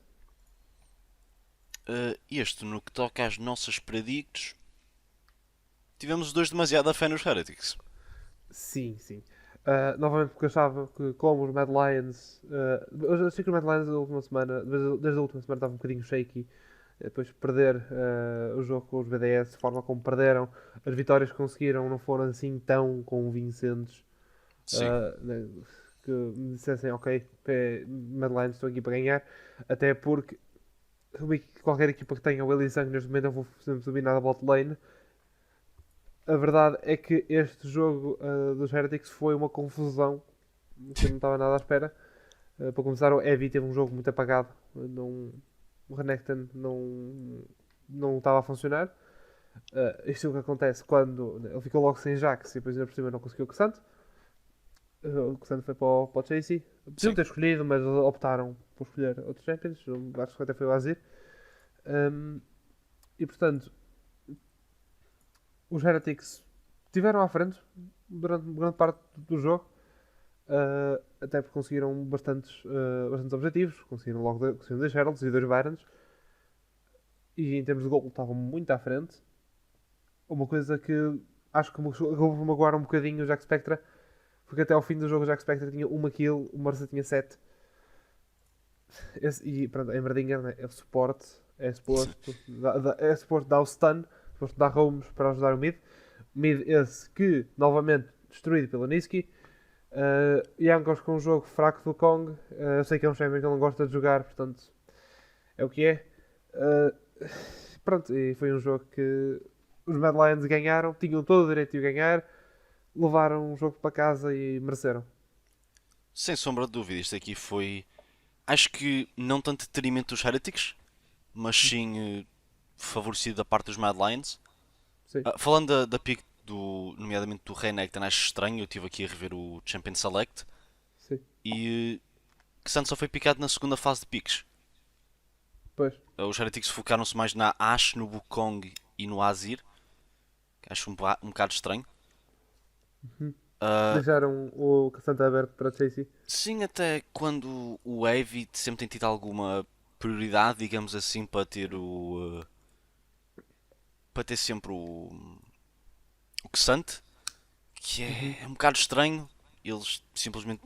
Este, no que toca às nossas predictos, tivemos os dois demasiado a fé nos Heretics. Sim, sim. Novamente porque eu achava que como os Mad Lions. Eu achei que os Mad Lions da última semana, desde a última semana estava um bocadinho shaky. Depois de perder o jogo com os BDS, a forma como perderam, as vitórias que conseguiram não foram assim tão convincentes. Sim, Né, que me dissessem, ok, Mad Lions estou aqui para ganhar. Até porque qualquer equipa que tenha o Willy Sang neste momento eu vou sempre subir na bot lane. A verdade é que este jogo dos Heretics foi uma confusão que eu não estava nada à espera. Para começar, o Heavy teve um jogo muito apagado. O Renekton não estava a funcionar. Isto é o que acontece quando ele ficou logo sem Jax e depois ainda por cima não conseguiu o Xante. O Xante foi para o Chasey. Podiam sim. ter escolhido, mas optaram por escolher outros champions. Acho que até foi o Azir. Um, e portanto, os Heretics estiveram à frente durante grande parte do jogo. Até porque conseguiram bastantes objetivos. Conseguiram logo conseguiram 2 Heralds e 2 Barons. E em termos de gol estavam muito à frente. Uma coisa que acho que acabou por magoar um bocadinho o Jack Spectra, porque até ao fim do jogo o Jack Spectra tinha uma kill, o Mercer tinha 7. E pronto, em Verdinger né, é suporte, é suposto dar o stun, é suposto dar roams para ajudar o mid. Mid esse que, novamente, destruído pelo Niski. Jankos com um jogo fraco do Kong. Eu sei que é um champion que ele não gosta de jogar, portanto é o que é. Uh, Pronto, e foi um jogo que os Mad Lions ganharam, tinham todo o direito de o ganhar, levaram um jogo para casa e mereceram. Sem sombra de dúvida, isto aqui foi. Acho que não tanto detrimento dos Heretics, mas sim favorecido da parte dos Mad Lions. Sim, Falando da pick nomeadamente do Renekton, acho estranho. Eu estive aqui a rever o Champion Select sim. e que Santos só foi picado na segunda fase de picks. Pois. Os Heretics focaram-se mais na Ashe, no Wukong e no Azir, que acho um bocado estranho. Uhum. Ah, Deixaram o Cassandra aberto para Chasey. sim, até quando o Heavy sempre tem tido alguma prioridade, digamos assim, para ter para ter sempre o Xante, que Uhum. é um bocado estranho. Eles simplesmente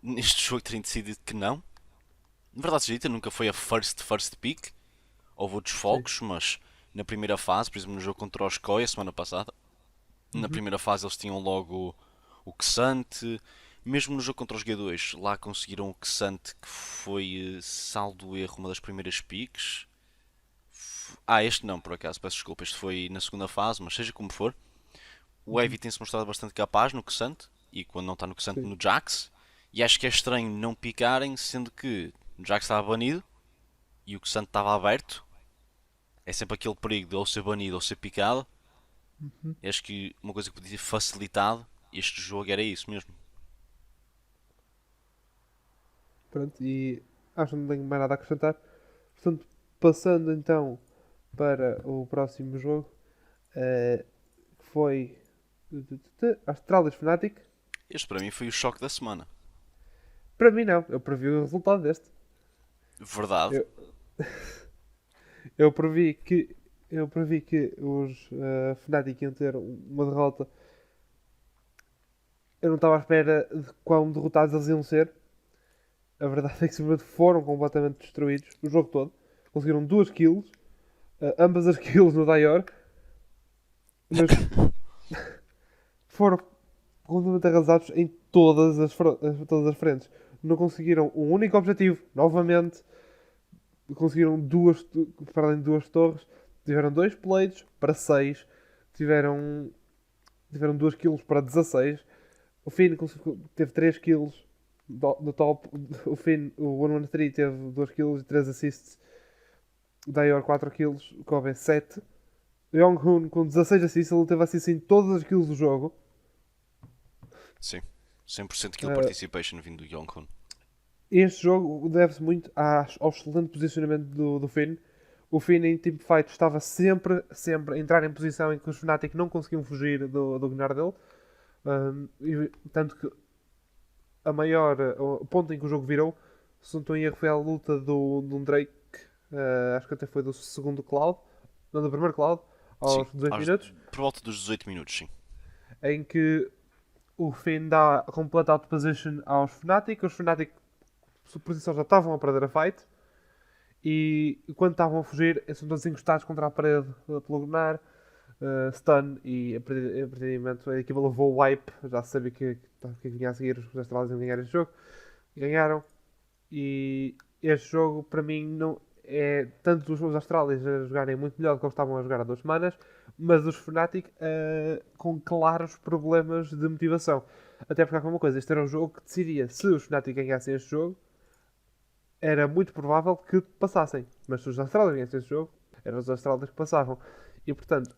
neste jogo terem decidido que não. Na verdade, seja dita, nunca foi a first pick. Houve outros Sim. focos, mas na primeira fase, por exemplo, no jogo contra os Koi a semana passada, na Uhum. primeira fase eles tinham logo o Xante. Mesmo no jogo contra os G2, lá conseguiram o Xante, que foi, saldo erro, uma das primeiras picks. Este não, por acaso, peço desculpa, este foi na segunda fase, mas seja como for. O Uhum. Heavy tem-se mostrado bastante capaz no Xante, e quando não está no Xante, Sim. no Jax. E acho que é estranho não picarem, sendo que o Jax estava banido e o Xante estava aberto. É sempre aquele perigo de ou ser banido ou ser picado. Uhum. E acho que uma coisa que podia ter facilitado este jogo era isso mesmo. Pronto, e acho que não tenho mais nada a acrescentar. Portanto, passando então para o próximo jogo, que foi Astralis Fnatic. Este para mim foi o choque da semana. Para mim não, eu previ o resultado deste. Verdade. Eu, eu previ que eu previ que os Fnatic iam ter uma derrota. Eu não estava à espera de quão derrotados eles iam ser. A verdade é que simplesmente foram completamente destruídos o jogo todo. Conseguiram 2 kills, ambas as kills no Dior, mas foram completamente arrasados em todas as frentes. Não conseguiram um único objetivo, novamente. Conseguiram para além de 2 torres, tiveram 2 plates para 6, tiveram, tiveram 2 kills para 16. O Finn teve 3 kills no top. O Finn, o 113 teve 2 kills e 3 assists. O Dior 4 kills, o Kobe 7. O Young-Hoon com 16 assists, ele teve assists em todas as kills do jogo. Sim. 100% kill Uh, participation vindo do Yonkun. Este jogo deve-se muito ao excelente posicionamento do Finn. O Finn em teamfight estava sempre a entrar em posição em que os Fnatic não conseguiam fugir do Gunnar dele. Tanto que o ponto em que o jogo virou, se não estou em erro, foi a luta do Drake acho que até foi do segundo Cloud, não do primeiro Cloud, Sim, aos 18 minutos, por volta dos 18 minutos, sim. em que o Finn dá completa outposition aos Fnatic, os Fnatic por si só já estavam a perder a fight, e quando estavam a fugir, são todos encostados contra a parede pelo Gunnar, stun, e a partir de momento a equipa levou o wipe, já se sabia que vinha a seguir, os Astralis iam ganhar este jogo, e ganharam. E este jogo, para mim, não é tanto os Astralis a jogarem muito melhor do que eles estavam a jogar há 2 semanas, mas os Fnatic com claros problemas de motivação. Até porque há uma coisa, este era um jogo que decidia se os Fnatic ganhassem este jogo, era muito provável que passassem. Mas se os Astralis ganhassem este jogo, eram os Astralis que passavam. E portanto,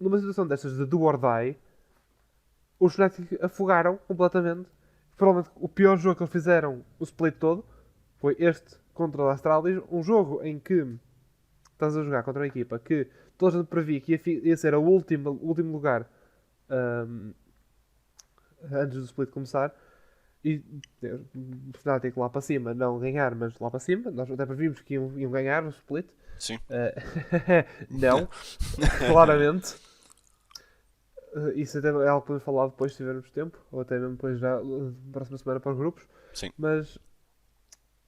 numa situação destas de do or die, os Fnatic afogaram completamente. Provavelmente o pior jogo que eles fizeram, o split todo, foi este contra o Astralis. Um jogo em que estás a jogar contra uma equipa que toda a gente previa que ia ser o último lugar ahm, antes do split começar. E o Fnatic lá para cima, não ganhar, mas lá para cima. Nós até previmos que iam ganhar o split. Sim. Não, claramente. Isso até é algo que podemos falar depois se tivermos tempo, ou até mesmo depois já próxima semana para os grupos. Sim. Mas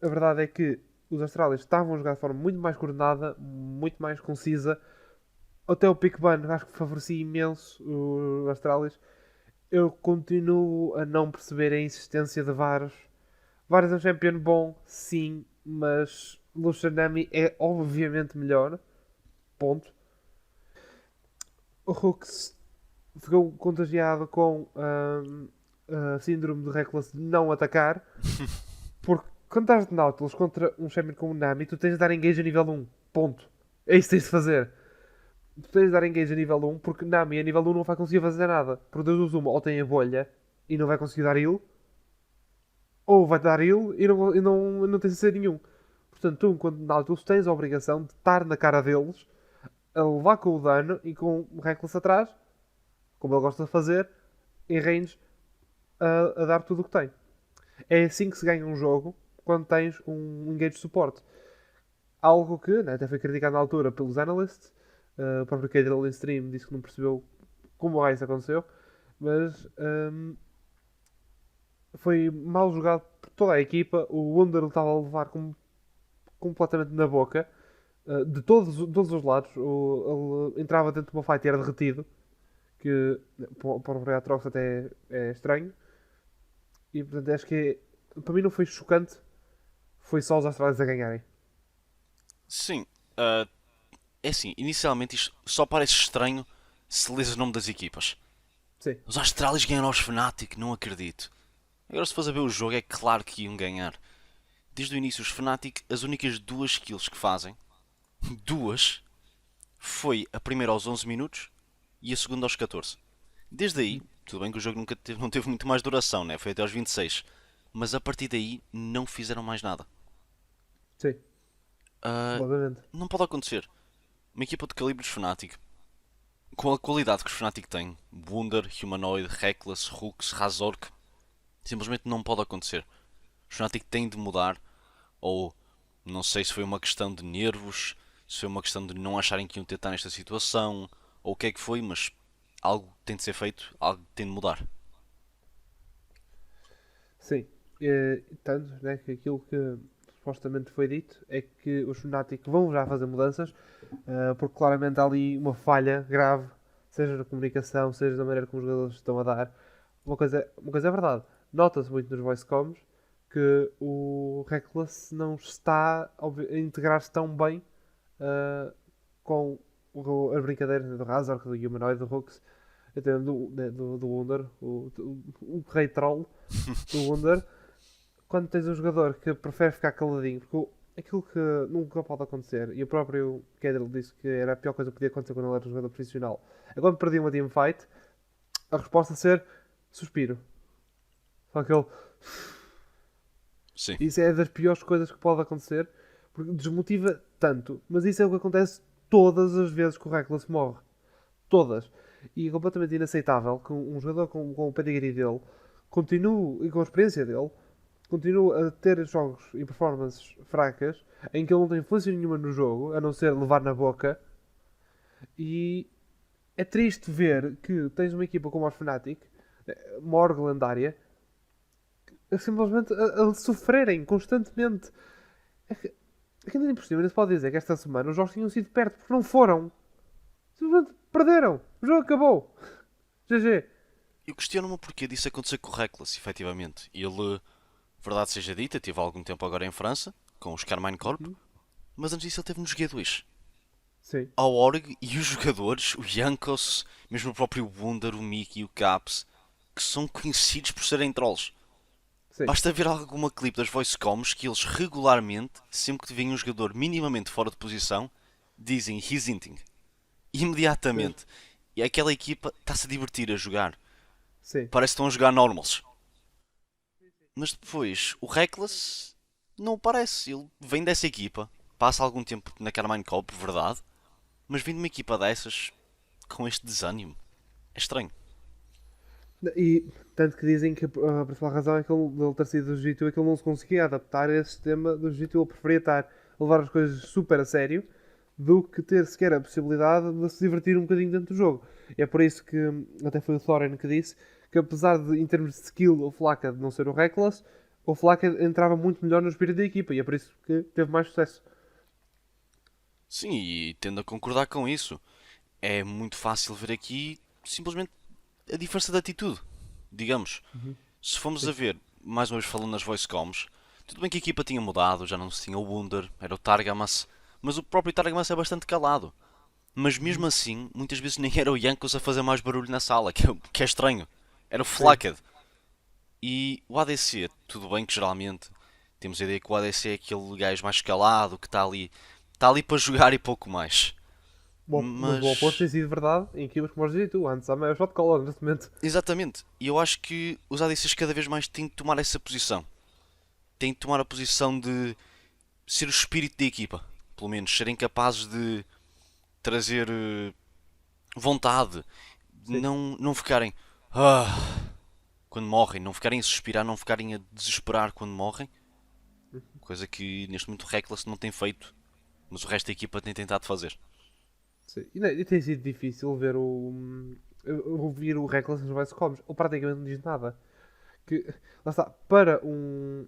a verdade é que os Astralis estavam a jogar de forma muito mais coordenada, muito mais concisa. Até o pick ban acho que favorecia imenso os Astralis. Eu continuo a não perceber a insistência de Varus. Varus é um champion bom, sim, mas Lucianami é obviamente melhor. Ponto. O Hooks ficou contagiado com a síndrome de Reckless de não atacar. Porque quando estás de Nautilus contra um champion como o Nami, tu tens de dar engage a nível 1. Ponto. É isso que tens de fazer. Tu tens de dar engage a nível 1 porque Nami a nível 1 não vai conseguir fazer nada. Por Deus uma, ou tem a bolha e não vai conseguir dar heal, ou vai dar heal e não tem CC nenhum. Portanto, tu, enquanto Nautilus, tens a obrigação de estar na cara deles, a levar com o dano e com o Reckless atrás, como ele gosta de fazer, em range, a dar tudo o que tem. É assim que se ganha um jogo quando tens um engage de suporte. Algo que até foi criticado na altura pelos analysts. O próprio Cadrell em stream disse que não percebeu como isso aconteceu. Mas foi mal jogado por toda a equipa. O Wunder estava a levar completamente na boca. De todos os lados. Ele entrava dentro de uma fight e era derretido. Que para o Atrox até é estranho. E portanto acho que para mim não foi chocante. Foi só os Astralis a ganharem. Sim. É assim, inicialmente isto só parece estranho se lês o nome das equipas. Sim. Os Astralis ganharam aos Fnatic, não acredito. Agora se fores a ver o jogo é claro que iam ganhar. Desde o início os Fnatic, as únicas duas kills que fazem, duas, foi a primeira aos 11 minutos e a segunda aos 14. Desde aí, tudo bem que o jogo não teve muito mais duração, né? Foi até aos 26. Mas a partir daí não fizeram mais nada. Sim. Ah, Obviamente. não pode acontecer. Uma equipa de calibre dos Fnatic, com a qualidade que os Fnatic têm, Wunder, Humanoid, Reckless, Hooks, Razork, simplesmente não pode acontecer. Os Fnatic têm de mudar, ou não sei se foi uma questão de nervos, se foi uma questão de não acharem que iam tentar nesta situação, ou o que é que foi, mas algo tem de ser feito, algo tem de mudar. Sim. Tanto né, que aquilo que supostamente foi dito é que os Fnatic vão já fazer mudanças, porque claramente há ali uma falha grave, seja na comunicação, seja na maneira como os jogadores estão a dar. Uma coisa é verdade, nota-se muito nos voice comms que o Reckless não está a integrar-se tão bem com as brincadeiras do Razork, do Humanoid, do Hooks, até do Wunder, o rei troll do Wunder. Quando tens um jogador que prefere ficar caladinho, porque aquilo que nunca pode acontecer, e o próprio Kedril disse que era a pior coisa que podia acontecer quando ele era um jogador profissional, é quando perdia uma teamfight, a resposta ser suspiro. Só que ele. Sim. Isso é das piores coisas que pode acontecer, porque desmotiva tanto, mas isso é o que acontece todas as vezes que o Reckless morre. Todas. E é completamente inaceitável que um jogador com o pedigree dele continue, e com a experiência dele, continua a ter jogos e performances fracas, em que ele não tem influência nenhuma no jogo, a não ser levar na boca. E é triste ver que tens uma equipa como a Fnatic, uma org lendária, simplesmente a sofrerem constantemente. É que ainda por cima, não se pode dizer que esta semana os jogos tinham sido perto, porque não foram. Simplesmente perderam. O jogo acabou. GG. Eu questiono-me o porquê disso acontecer com o Reckless, efetivamente. Ele, verdade seja dita, teve algum tempo agora em França, com os Carmine Corp, Uhum. mas antes disso ele teve nos G2. Sim, A org e os jogadores, o Jankos, mesmo o próprio Wunder, o Mickey e o Caps, que são conhecidos por serem trolls. sim, Basta ver alguma clipe das voice comms que eles regularmente, sempre que vêem um jogador minimamente fora de posição, dizem he's inting. sim, Imediatamente. E aquela equipa está-se a divertir a jogar. sim. Parece que estão a jogar normals. Mas depois, o Reckless não o parece. Ele vem dessa equipa, passa algum tempo na Carmine Corp, verdade, mas vem de uma equipa dessas com este desânimo. É estranho. E tanto que dizem que a principal razão é que ele ter sido do Jiu-Jitsu é que ele não se conseguia adaptar a esse sistema do Jiu-Jitsu. Ele preferia estar a levar as coisas super a sério do que ter sequer a possibilidade de se divertir um bocadinho dentro do jogo. E é por isso que até foi o Thorin que disse que apesar de, em termos de skill, o Flaka de não ser o Reckless, o Flaka entrava muito melhor no espírito da equipa e é por isso que teve mais sucesso. Sim, e tendo a concordar com isso, é muito fácil ver aqui simplesmente a diferença de atitude. Digamos, Uhum. se formos Sim. a ver, mais uma vez falando nas voice comms, tudo bem que a equipa tinha mudado, já não se tinha o Wunder, era o Targamas, mas o próprio Targamas é bastante calado. Mas Uhum. mesmo assim, muitas vezes nem era o Jankos a fazer mais barulho na sala, que é estranho. Era o Sim. Flacked. E o ADC, tudo bem que geralmente temos a ideia que o ADC é aquele gajo mais calado, que está ali para jogar e pouco mais. Mas o oposto tem Mas, sido verdade em equipas como o Jiu-Jitsu. Antes há maior shot caller neste momento. exatamente, e eu acho que os ADCs cada vez mais têm de tomar essa posição. Têm de tomar a posição de ser o espírito da equipa. Pelo menos serem capazes de trazer vontade. Sim. Não ficarem ah, quando morrem, não ficarem a suspirar, não ficarem a desesperar quando morrem. Coisa que neste momento o Reckless não tem feito, mas o resto da equipa tem tentado fazer. Sim. E tem sido difícil ver ouvir o Reckless nos Vice Coms. Ele praticamente não diz nada. Que, lá está, para um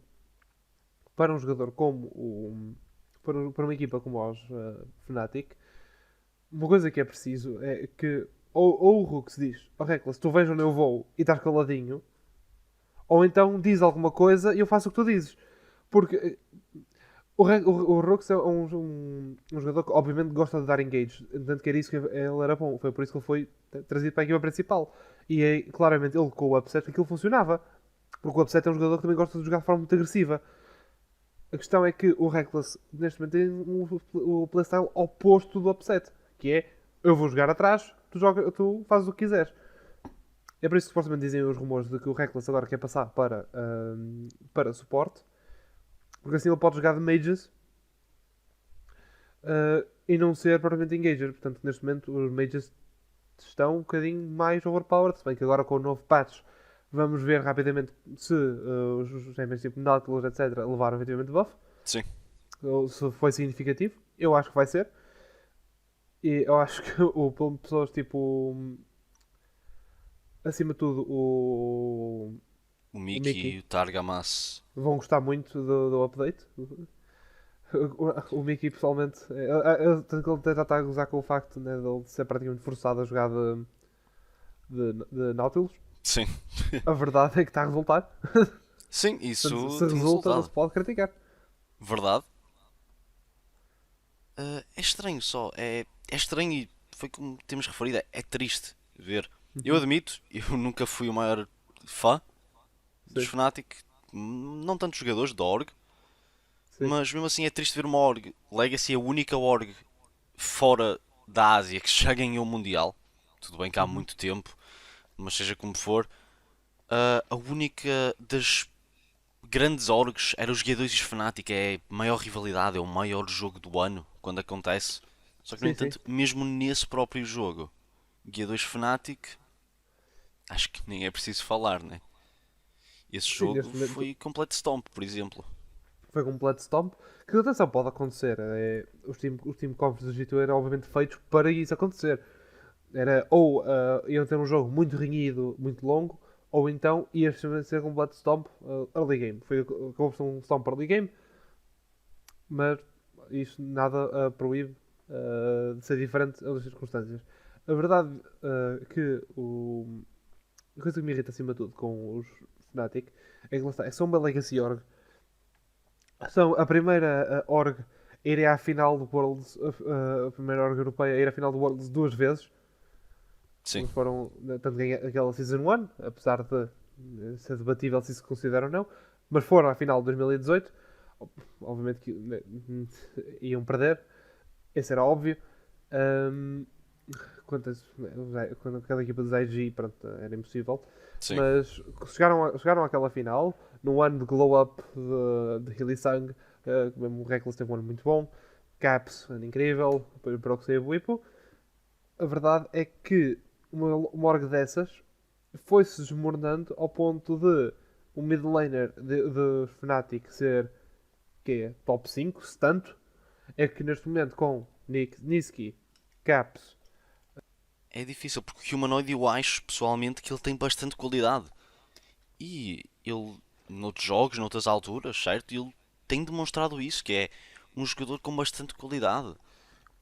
jogador como para uma equipa como os Fnatic, uma coisa que é preciso é que ou o Hulk se diz, ó Reckless, tu vens onde eu vou e estás caladinho, ou então diz alguma coisa e eu faço o que tu dizes. Porque o Rux é um jogador que obviamente gosta de dar engage, tanto que era isso que ele era bom, foi por isso que ele foi trazido para a equipa principal. E é, claramente ele com o upset aquilo funcionava, porque o upset é um jogador que também gosta de jogar de forma muito agressiva. A questão é que o Reckless neste momento tem o playstyle oposto do upset, que é eu vou jogar atrás, tu fazes o que quiseres. É por isso que supostamente dizem os rumores de que o Reckless agora quer passar para suporte, porque assim ele pode jogar de mages e não ser propriamente engager. Portanto, neste momento os mages estão um bocadinho mais overpowered. Se bem que agora com o novo patch vamos ver rapidamente se os champions tipo Nautilus, etc., levaram efetivamente buff. Sim, Ou se foi significativo. Eu acho que vai ser. E eu acho que pessoas tipo. Acima de tudo, o o Mickey, Mickey o Targamas. vão gostar muito do update. O Mickey, pessoalmente, tanto que ele já está a gozar com o facto, né, de ele ser praticamente forçado a jogar de Nautilus. Sim, A verdade é que está a resultar. sim, Portanto, isso se tem resulta, não resultado. se pode criticar. Verdade. É estranho só, é estranho e foi como temos referido, é triste ver. Eu Uhum. admito, eu nunca fui o maior fã dos Sim, Fnatic, não tantos jogadores da org, sim. mas mesmo assim é triste ver uma org. Legacy é a única org fora da Ásia que já ganhou o Mundial. Tudo bem que há Uhum. muito tempo, mas seja como for, a única das grandes orgs era os G2 e os Fnatic. É a maior rivalidade, é o maior jogo do ano quando acontece. Só que, no Sim, sim. entanto, mesmo nesse próprio jogo, G2 Fnatic, acho que nem é preciso falar, né? Esse Sim, jogo neste momento foi completo stomp, por exemplo. foi completo stomp. Que atenção, pode acontecer. Os team comps do G2 eram obviamente feitos para isso acontecer. Era ou iam ter um jogo muito renhido, muito longo, ou então ia ser completo stomp early game. Acabou por ser um stomp early game, mas isto nada proíbe de ser diferente das circunstâncias. A verdade que a coisa que me irrita acima de tudo com os Fnatic é que lá está, são uma legacy org. São a primeira org a ir à final do Worlds, a primeira org europeia a ir à final do Worlds duas vezes. Sim. Foram, tanto ganhar aquela Season 1, apesar de ser debatível se isso se considera ou não, mas foram à final de 2018. Obviamente que iam perder, esse era óbvio. Um, quando aquela equipa dos IG, pronto, era impossível. Sim. Mas chegaram àquela final, no ano de glow up de Hillsong, mesmo o Reckless teve um ano muito bom, Caps, ano incrível, depois o Proxy e o Wipo. A verdade é que uma org dessas foi-se desmoronando ao ponto de o mid laner de Fnatic ser que é top 5, se tanto, é que neste momento com Niski, Caps. É difícil porque o Humanoid eu acho pessoalmente que ele tem bastante qualidade. E ele, noutros jogos, noutras alturas, certo? Ele tem demonstrado isso, que é um jogador com bastante qualidade.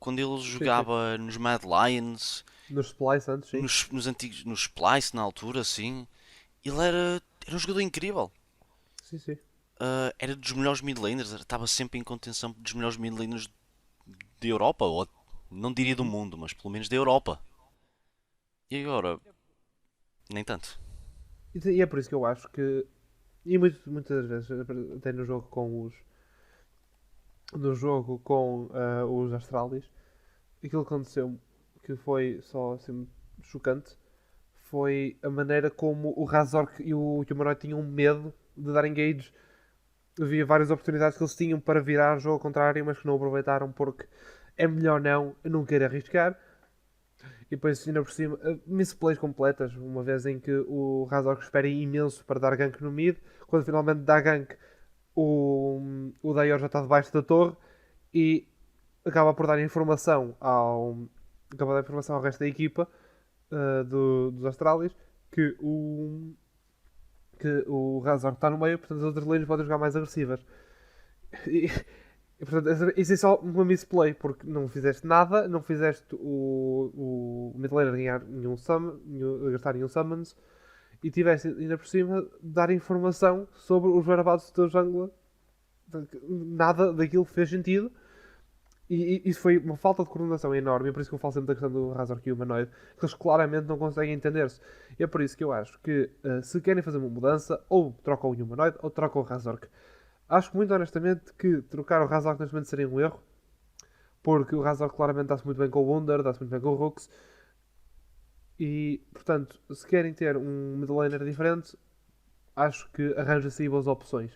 Quando ele Sim, sim. jogava nos Mad Lions, Nos Splice antes, sim. nos antigos, nos Splice na altura, assim, ele era um jogador incrível. Sim, sim. Era dos melhores mid laners, estava sempre em contenção dos melhores mid laners da Europa, ou não diria do Uhum. mundo, mas pelo menos da Europa. E agora, nem tanto. E é por isso que eu acho que. E muitas vezes, até no jogo com os. No jogo com os Astralis, aquilo que aconteceu, que foi só assim, chocante, foi a maneira como o Razork e o Humanoid tinham medo de dar engage. Havia várias oportunidades que eles tinham para virar o jogo ao contrário, mas que não aproveitaram porque é melhor não querer arriscar. E depois, ainda por cima, misplays completas. Uma vez em que o Razork espera imenso para dar gank no mid, quando finalmente dá gank, o Dayor já está debaixo da torre e acaba por dar informação ao resto da equipa dos Astralis que o Razork está no meio, portanto as outras lanes podem jogar mais agressivas. E, portanto, isso é só uma misplay, porque não fizeste nada, não fizeste o mid laner ganhar gastar nenhum summons e tiveste ainda por cima dar informação sobre os whereabouts do teu jungler. Nada daquilo fez sentido. E isso foi uma falta de coordenação enorme. É por isso que eu falo sempre da questão do Razork e o Humanoid, que eles claramente não conseguem entender-se. E é por isso que eu acho que se querem fazer uma mudança, ou trocam o Humanoid ou trocam o Razork. Acho muito honestamente que trocar o Razork neste momento seria um erro, porque o Razork claramente dá-se muito bem com o Wunder, dá-se muito bem com o Rooks, e portanto, se querem ter um mid laner diferente, acho que arranja-se aí boas opções.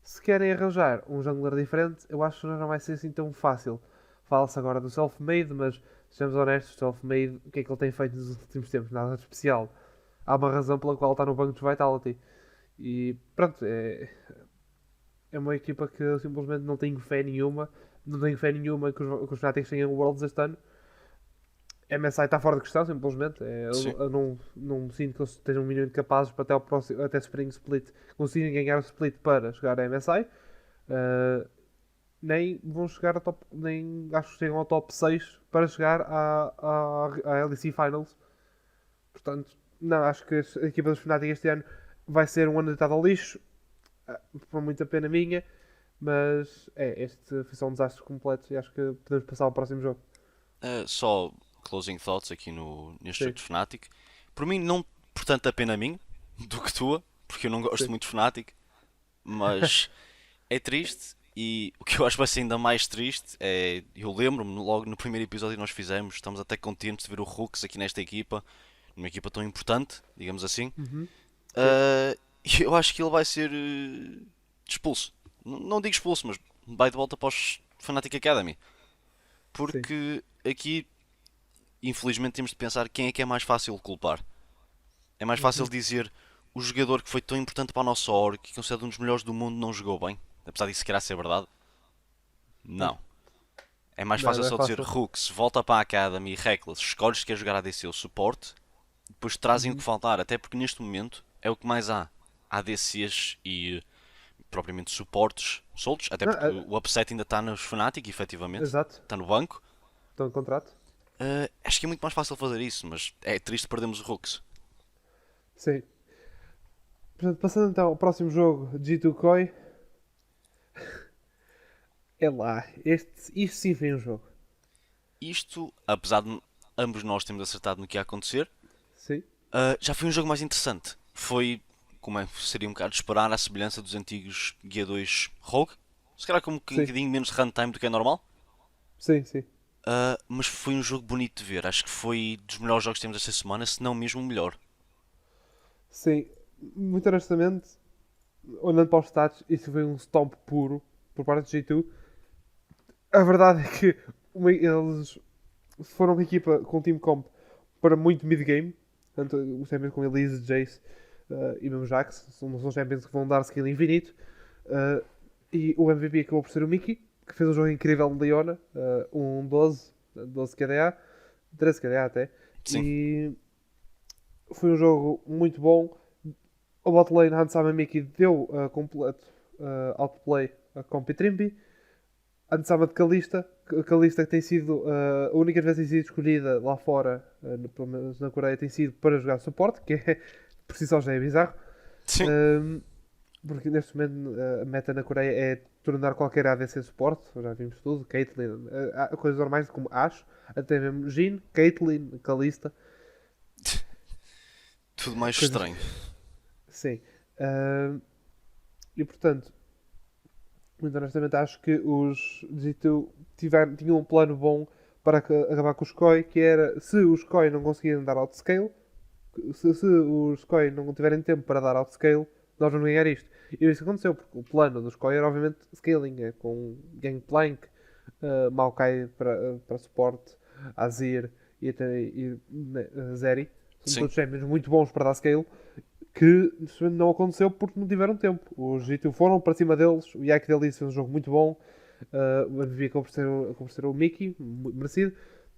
Se querem arranjar um jungler diferente, eu acho que não vai ser assim tão fácil. Fala-se agora do self-made, mas sejamos honestos, self-made, o que é que ele tem feito nos últimos tempos? Nada de especial. Há uma razão pela qual está no banco de Vitality. E pronto, é uma equipa que eu simplesmente não tenho fé nenhuma. Não tenho fé nenhuma que os Fnatic tenham Worlds este ano. MSI está fora de questão, simplesmente. Sim. Eu não sinto que eles estejam minimamente capazes para até Spring Split conseguirem ganhar o split para chegar a MSI. Nem vão chegar a top. Nem acho que chegam ao top 6 para chegar à LEC Finals. Portanto, não, acho que a equipa dos Fnatic este ano vai ser um ano deitado ao lixo. Por muita pena minha. Mas este foi só um desastre completo e acho que podemos passar ao próximo jogo. Só closing thoughts aqui neste Sim, jogo de Fnatic. Por mim, não por tanta pena a mim do que tua, porque eu não gosto sim. muito de Fnatic, mas é triste. E o que eu acho que vai ser ainda mais triste é. Eu lembro-me logo no primeiro episódio que nós fizemos, estamos até contentes de ver o Rooks aqui nesta equipa, numa equipa tão importante, digamos assim. Uhum. Sim, E eu acho que ele vai ser expulso. Não digo expulso, mas vai de volta para os Fnatic Academy. sim. Porque aqui, infelizmente, temos de pensar quem é que é mais fácil culpar. É mais fácil Uhum. dizer o jogador que foi tão importante para a nossa org, que é considerado um dos melhores do mundo, não jogou bem? Apesar disso querer ser verdade? Pois, Não. É mais não, fácil não é só dizer fácil. Hooks, volta para a Academy, Reckless, escolhes que quer jogar ADC ou suporte, depois trazem o que Uhum. faltar, até porque neste momento é o que mais há. ADCs e propriamente suportes soltos, até Não, porque o upset ainda está nos Fnatic, efetivamente, exato, está no banco. estão em contrato. Acho que é muito mais fácil fazer isso, mas é triste perdermos o Hooks. Sim. Portanto, passando então ao próximo jogo, G2 Koi, é lá. Isto sim foi um jogo. Isto, apesar de ambos nós termos acertado no que ia acontecer, Sim, já foi um jogo mais interessante. Foi, como seria um bocado de esperar, à semelhança dos antigos Guia 2 Rogue. Se calhar com um sim, bocadinho menos runtime do que é normal. sim, sim. Mas foi um jogo bonito de ver. Acho que foi dos melhores jogos que temos esta semana, se não mesmo o melhor. Sim, muito honestamente, olhando para os stats, isso foi um stomp puro por parte do G2. A verdade é que eles foram uma equipa com um team comp para muito mid-game. Tanto os champions com Elise, Jace e mesmo Jax. São champions que vão dar skill infinito. Uh, e o MVP acabou por ser o Mickey, que fez um jogo incrível de Leona. Um 12 KDA, 13 KDA até. Sim, E foi um jogo muito bom. O bot lane Hansama Mickey deu completo outplay a Compi Trimby. A Hansama de Kalista, Kalista que tem sido a única vez que tem sido escolhida lá fora, pelo menos na Coreia, tem sido para jogar suporte, que é, por si só já é bizarro. sim. Um, porque neste momento a meta na Coreia é tornar qualquer ADC suporte, já vimos tudo, Caitlyn, há coisas normais como Ashe, até mesmo Jhin, Caitlyn, Kalista, Tudo mais coisas estranho. sim. E portanto, muito honestamente, acho que os G2 tinham um plano bom para acabar com os Koi, que era se os Koi não conseguirem dar outscale, se os Koi não tiverem tempo para dar outscale, nós vamos ganhar isto. E isso aconteceu, porque o plano dos Koi era obviamente scaling, é com Gangplank, Maokai para suporte, Azir e, até, Zeri. São Sim. todos champions muito bons para dar scale, que não aconteceu porque não tiveram tempo. Os G2 foram para cima deles, o Yak deles fez um jogo muito bom, o MVP acabou por ser o Mickey, merecido.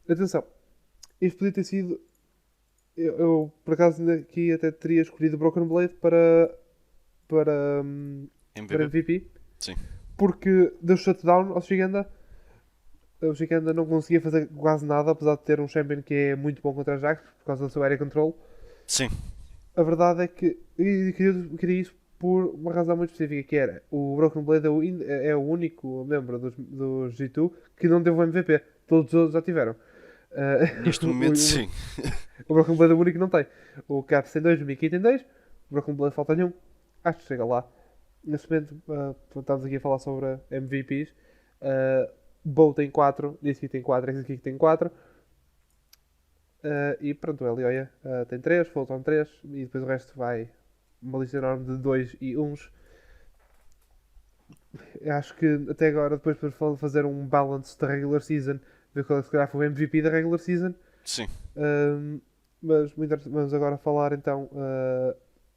Atenção, isto podia ter sido. Eu, por acaso aqui até teria escolhido o Broken Blade para, hum, para MVP? MVP, Sim. porque deu shutdown ao Giganda. O Giganda não conseguia fazer quase nada, apesar de ter um champion que é muito bom contra Jax, por causa do seu area control. Sim. A verdade é que eu queria isso por uma razão muito específica, que era o Broken Blade é o único membro dos G2 que não teve o MVP. Todos os outros já tiveram. Neste O, momento, o, sim. o Broken Blade é o único que não tem. O Caps tem dois, o Mickey tem dois. O Broken Blade falta nenhum. Acho que chega lá. Neste momento, estamos aqui a falar sobre MVPs. Bow tem 4, DSQ tem 4, XQ tem 4. E pronto, o Elioia tem 3, Fulton 3 e depois o resto vai uma lista enorme de 2 e 1. Acho que até agora, depois para fazer um balance da regular season, ver qual é que se calhar foi o MVP da regular season. Sim. Um, mas vamos agora falar então.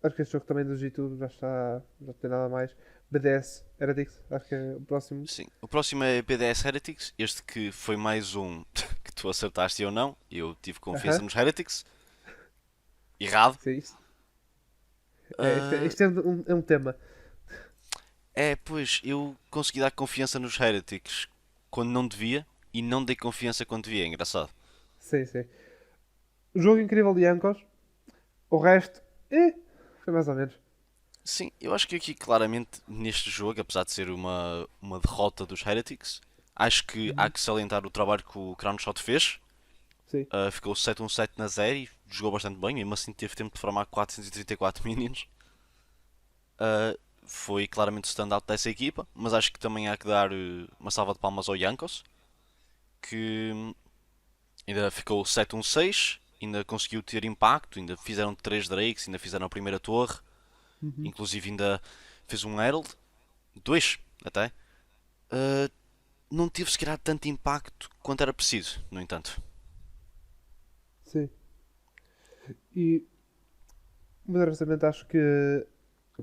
Acho que este jogo também do G2 já está. Já não tem nada mais. BDS Heretics, acho que é o próximo. Sim. O próximo é BDS Heretics. Este que foi mais um que tu acertaste e eu não. Eu tive confiança Aham, nos Heretics. Errado. sim, Ah, isto é um tema. pois, eu consegui dar confiança nos Heretics quando não devia e não dei confiança quando devia. É engraçado. Sim, sim. Jogo incrível de Ancos. O resto, foi mais ou menos. Sim, eu acho que aqui claramente neste jogo, apesar de ser uma derrota dos Heretics, acho que há Uhum. que salientar o trabalho que o Crownshot fez. Sim, Ficou 7-1-7 na série, jogou bastante bem, mesmo assim teve tempo de formar 434 minions. Uh, Foi claramente o standout dessa equipa, mas acho que também há que dar uma salva de palmas ao Jankos, que ainda ficou 7-1-6, ainda conseguiu ter impacto, ainda fizeram 3 Drakes, ainda fizeram a primeira torre, uhum. inclusive ainda fez um Herald, 2 até. Uh, não teve se calhar tanto impacto quanto era preciso, no entanto. Sim. E Mas honestamente acho que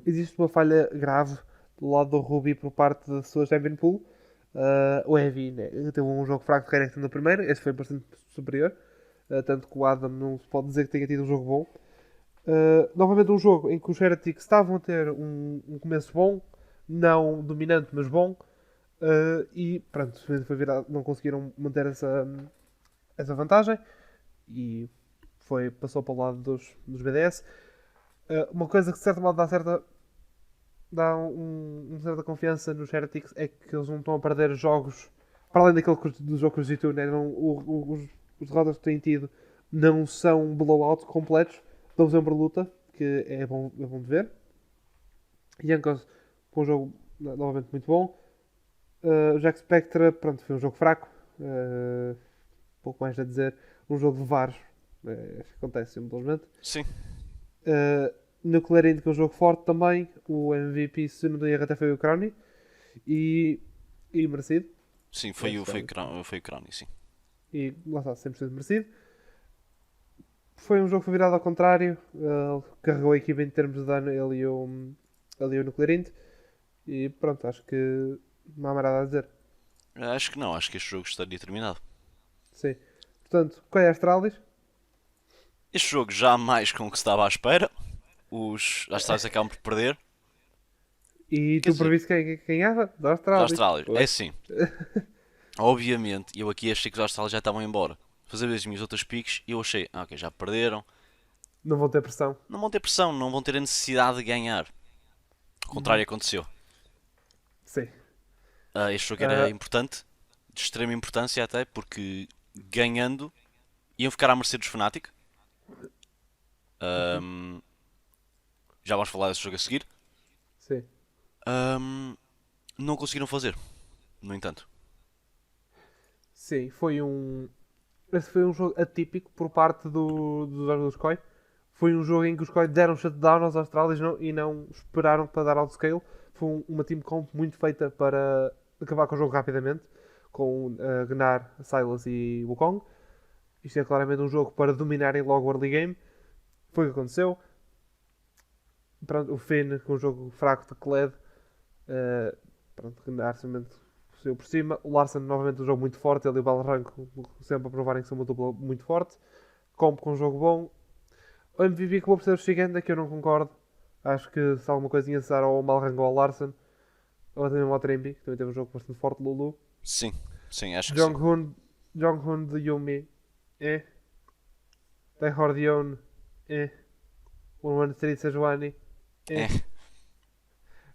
existe uma falha grave do lado do Ruby por parte da sua Champion Pool. O Heavy, né, teve um jogo fraco de Renekton no primeiro, esse foi bastante superior. Tanto que o Adam não se pode dizer que tenha tido um jogo bom. Novamente um jogo em que os Heretics estavam a ter um começo bom, não dominante, mas bom. E pronto, foi virado, não conseguiram manter essa vantagem e passou para o lado dos BDS. Uma coisa que de certo modo dá uma certa confiança nos Heretics é que eles não estão a perder jogos para além do jogo que os G2, né? Os derrotas que têm tido não são blowout completos, dão sempre luta, que é bom de ver. Yankos com um jogo novamente muito bom. O Jack Spectra, pronto, foi um jogo fraco. Pouco mais a dizer. Um jogo de VARs. Acontece simplesmente. Sim, Nuclear Indy, que é um jogo forte também. O MVP, se não tenho erro, até foi o Crowny. E merecido. sim, foi o Crowny, sim. E lá está, 100% merecido. Foi um jogo que foi virado ao contrário. Ele carregou a equipa em termos de dano, ele e o Nuclear Indy. E pronto, acho que não há mais nada a dizer. Acho que não, acho que este jogo estaria terminado. Sim. Portanto, qual é a Astralis? Este jogo jamais com o que se estava à espera. Os Astralis acabam por perder. E Quer tu dizer, previste quem ganhava? Da os Astralis. Astralis, é Pois. assim. Obviamente, eu aqui achei que os Astralis já estavam embora. Fazer as minhas outras piques e eu achei, ok, já perderam. Não vão ter pressão. Não vão ter pressão, não vão ter a necessidade de ganhar. O contrário aconteceu. Sim. Este jogo era Ah, importante, de extrema importância até, porque ganhando iam ficar à mercê dos Fnatic. Ahm, já vamos falar desse jogo a seguir. sim. Ahm, não conseguiram fazer, no entanto. Sim, esse foi um jogo atípico por parte dos jogos do Sky. Foi um jogo em que os Sky deram shutdown aos Astralis e não esperaram para dar outscale. Foi uma team comp muito feita para acabar com o jogo rapidamente, com Gnar, Silas e Wukong. Isto é claramente um jogo para dominarem logo o early game. Foi o que aconteceu. Pronto, o Finn com um jogo fraco de Kled. Pronto, Gnar simplesmente saiu por cima. O Larsen novamente um jogo muito forte. Ele e o Balrank sempre a provarem que são uma dupla muito forte. Comp com um jogo bom. O MVP acabou por ser o Shigenda, que eu não concordo. Acho que se alguma coisinha se dar ao Malrango ou ao Larsen, ou até mesmo ao Tremby, que também teve um jogo bastante forte, Lulu. Sim, sim, acho que sim. Jong-Hoon de Yumi, Taehordion, One Street Sejuani, É,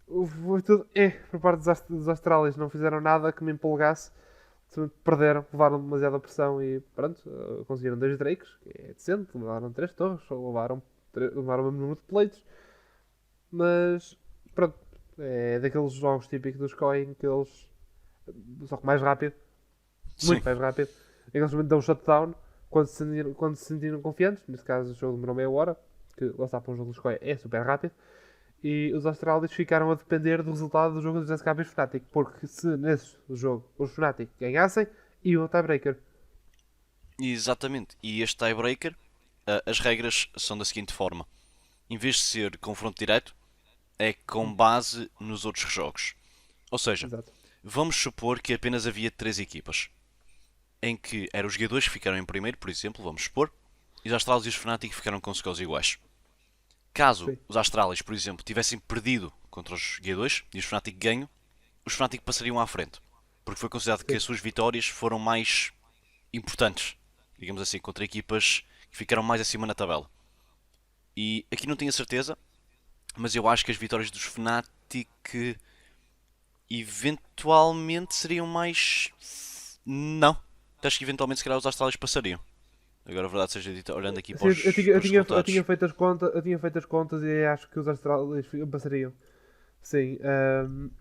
Foi tudo por parte dos Astralis. Não fizeram nada que me empolgasse. Perderam, levaram demasiada pressão e pronto, conseguiram 2 Drakes, que é decente, levaram 3 torres, só levaram o mesmo número de plates, mas pronto, é daqueles jogos típicos dos Coin que eles, só que mais rápido, sim. muito mais rápido, em que eles dão um shutdown quando se sentiram confiantes. Neste caso o jogo demorou meia hora, que lá está para um jogo dos Coin é super rápido. E os Astralis ficaram a depender do resultado do jogo dos SKB e Fnatic, porque se nesse jogo os Fnatic ganhassem, iam ao tiebreaker. Exatamente. E este tiebreaker, as regras são da seguinte forma: em vez de ser confronto direto, é com base nos outros jogos. Ou seja, Exato. vamos supor que apenas havia 3 equipas, em que eram os G2 que ficaram em primeiro, por exemplo, vamos supor, e os Astralis e os Fnatic ficaram com scores iguais. Caso Sim. os Astralis, por exemplo, tivessem perdido contra os G2 e os Fnatic ganham, os Fnatic passariam à frente, porque foi considerado que Sim. as suas vitórias foram mais importantes, digamos assim, contra equipas que ficaram mais acima na tabela. E aqui não tenho a certeza, mas eu acho que as vitórias dos Fnatic eventualmente seriam mais. Não. Acho que eventualmente se calhar os Astralis passariam. Agora a verdade seja dita, olhando aqui para Sim, para os eu resultados. tinha feito as contas, e acho que os Astralis passariam. Sim,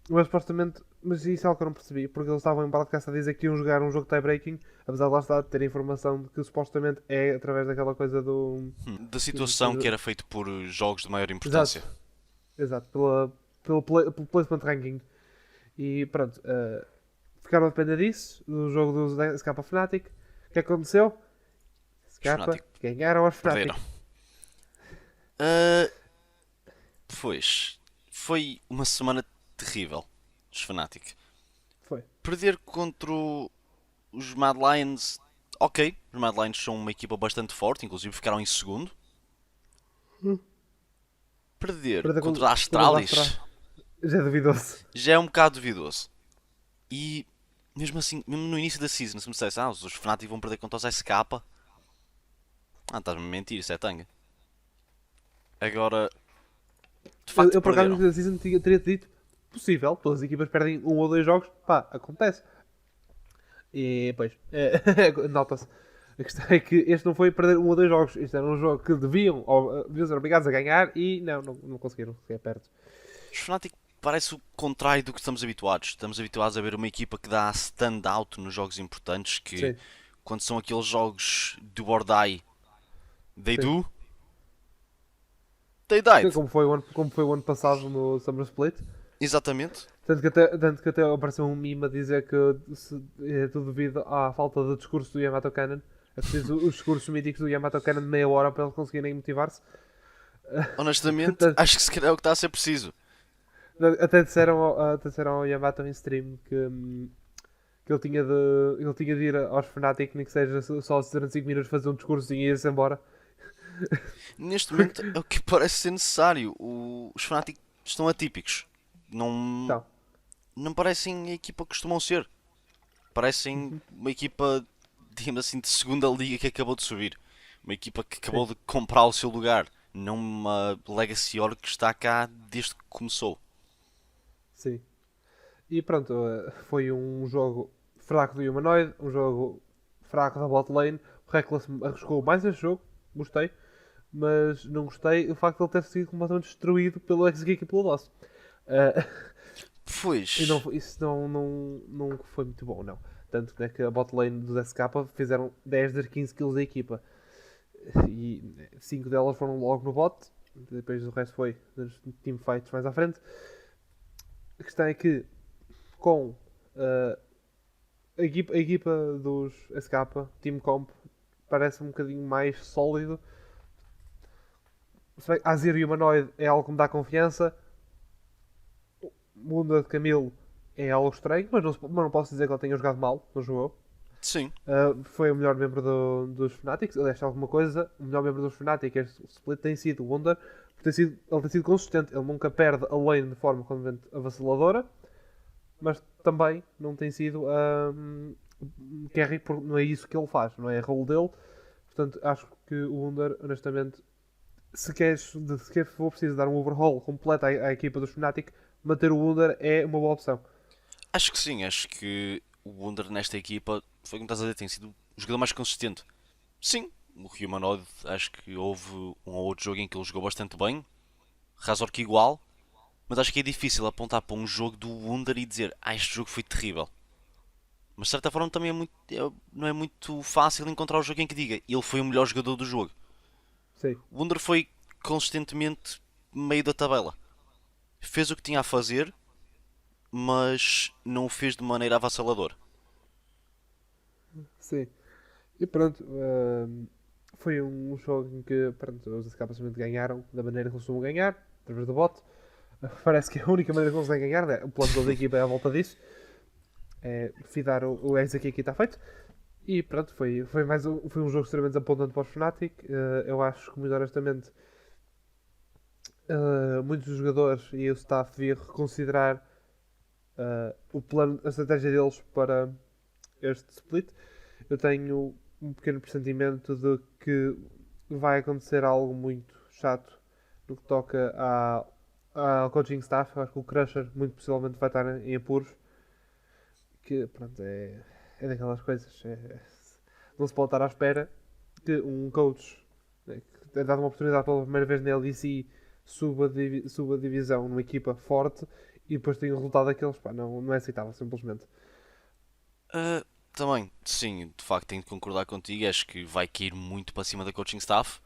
mas supostamente, mas isso é algo que eu não percebi, porque eles estavam em podcast a dizer que iam jogar um jogo tie-breaking, apesar de lá estar ter a informação de que supostamente é através daquela coisa do. Da situação que era feito por jogos de maior Exato, importância. exato, pelo placement ranking. E pronto, ficaram a depender disso, do jogo dos SK Fnatic. O que aconteceu? Os SK Fnatic ganharam aos Fnatic. perderam. Pois, foi uma semana terrível dos Fnatic. Foi. Perder contra os Mad Lions, ok, os Mad Lions são uma equipa bastante forte, inclusive ficaram em segundo. Perder Perder contra a contra os Astra Astralis já é duvidoso. já é um bocado duvidoso. E mesmo assim, mesmo no início da season, se me dissesse, os Fnatic vão perder contra os SK, estás-me a mentir, isso é tanga. Agora, de facto Eu por acaso, no perderam. início da season, teria dito possível. Todas as equipas perdem um ou dois jogos. Pá, acontece. E, pois, nota-se. A questão é que este não foi perder um ou dois jogos. Este era um jogo que deviam ser obrigados a ganhar e não conseguiram sequer perto. Os Fnatic parece o contrário do que estamos habituados. Estamos habituados a ver uma equipa que dá stand-out nos jogos importantes, que Sim, quando são aqueles jogos do or die, they sim. do, they died. Como foi o ano passado no Summer Split. Exatamente. Tanto que até apareceu um meme a dizer que é tudo devido à falta de discurso do Yamato Cannon. É preciso os discursos míticos do Yamato Cannon de meia hora para eles conseguirem motivar-se. Honestamente, acho que se calhar é o que está a ser preciso. Até disseram ao Yamato em stream que ele tinha de ir aos Fnatic, nem que seja só aos 5 minutos fazer um discurso e ir-se embora. Neste momento é o que parece ser necessário. Os Fnatic estão atípicos. Não, Então, não parecem a equipa que costumam ser. Parecem uma equipa, digamos assim, de segunda liga que acabou de subir. Uma equipa que sim, acabou de comprar o seu lugar. Não uma Legacy Org que está cá desde que começou. sim. E pronto, foi um jogo fraco do Humanoid, um jogo fraco da bot lane. O Reckless arriscou mais este jogo, gostei, mas não gostei do facto de ele ter sido completamente destruído pelo X-Geek e pelo Loss. Uh, e Pois, isso não foi muito bom, não. Tanto que, né, que a bot lane dos SK fizeram 10 das 15 kills da equipa. E 5 delas foram logo no bot, depois o resto foi nos teamfights mais à frente. A questão é que com uh, a equipa dos SK, Team Comp, parece um bocadinho mais sólido. Se bem, Azir e Humanoid é algo que me dá confiança. Munda de Camilo é algo estranho, mas não posso dizer que ele tenha jogado mal, não jogou. sim. Foi o melhor membro dos Fnatic. Aliás, alguma coisa, o melhor membro dos Fnatic este split tem sido o Wonder. Ele tem sido consistente, ele nunca perde a lane de forma completamente avassaladora, mas também não tem sido carry, porque não é isso que ele faz, não é a role dele. Portanto, acho que o Wonder, honestamente, se for preciso dar um overhaul completo à equipa dos Fnatic, manter o Wonder é uma boa opção. Acho que sim, acho que o Wunder nesta equipa foi como estás a dizer, tem sido o jogador mais consistente. Sim, o Humanoid, acho que houve um ou outro jogo em que ele jogou bastante bem, Razork igual, mas acho que é difícil apontar para um jogo do Wunder e dizer, este jogo foi terrível. Mas de certa forma também não é muito fácil encontrar o jogo em que diga, ele foi o melhor jogador do jogo. Sim, O Wunder foi consistentemente meio da tabela. Fez o que tinha a fazer, mas não o fez de maneira avassaladora. sim. E pronto, foi um jogo em que pronto, os SK simplesmente ganharam da maneira que costumam ganhar, através do bot. Parece que é a única maneira que conseguem ganhar, né? O plano toda a equipa é à volta disso. É fidar o exec que aqui está feito. E pronto, foi um jogo extremamente desapontante para os Fnatic. Eu acho que, muito honestamente, muitos dos jogadores e o staff deviam reconsiderar o plano, a estratégia deles para este split. Eu tenho um pequeno pressentimento de que vai acontecer algo muito chato no que toca ao coaching staff. Eu acho que o Crusher muito possivelmente vai estar em apuros. Que pronto, é daquelas coisas. Não se pode estar à espera que um coach, né, que é dado uma oportunidade pela primeira vez na LEC, suba divisão numa equipa forte e depois tem um resultado daqueles. Pá, não é aceitável, simplesmente. Também, sim, de facto tenho de concordar contigo. Acho que vai cair muito para cima da coaching staff.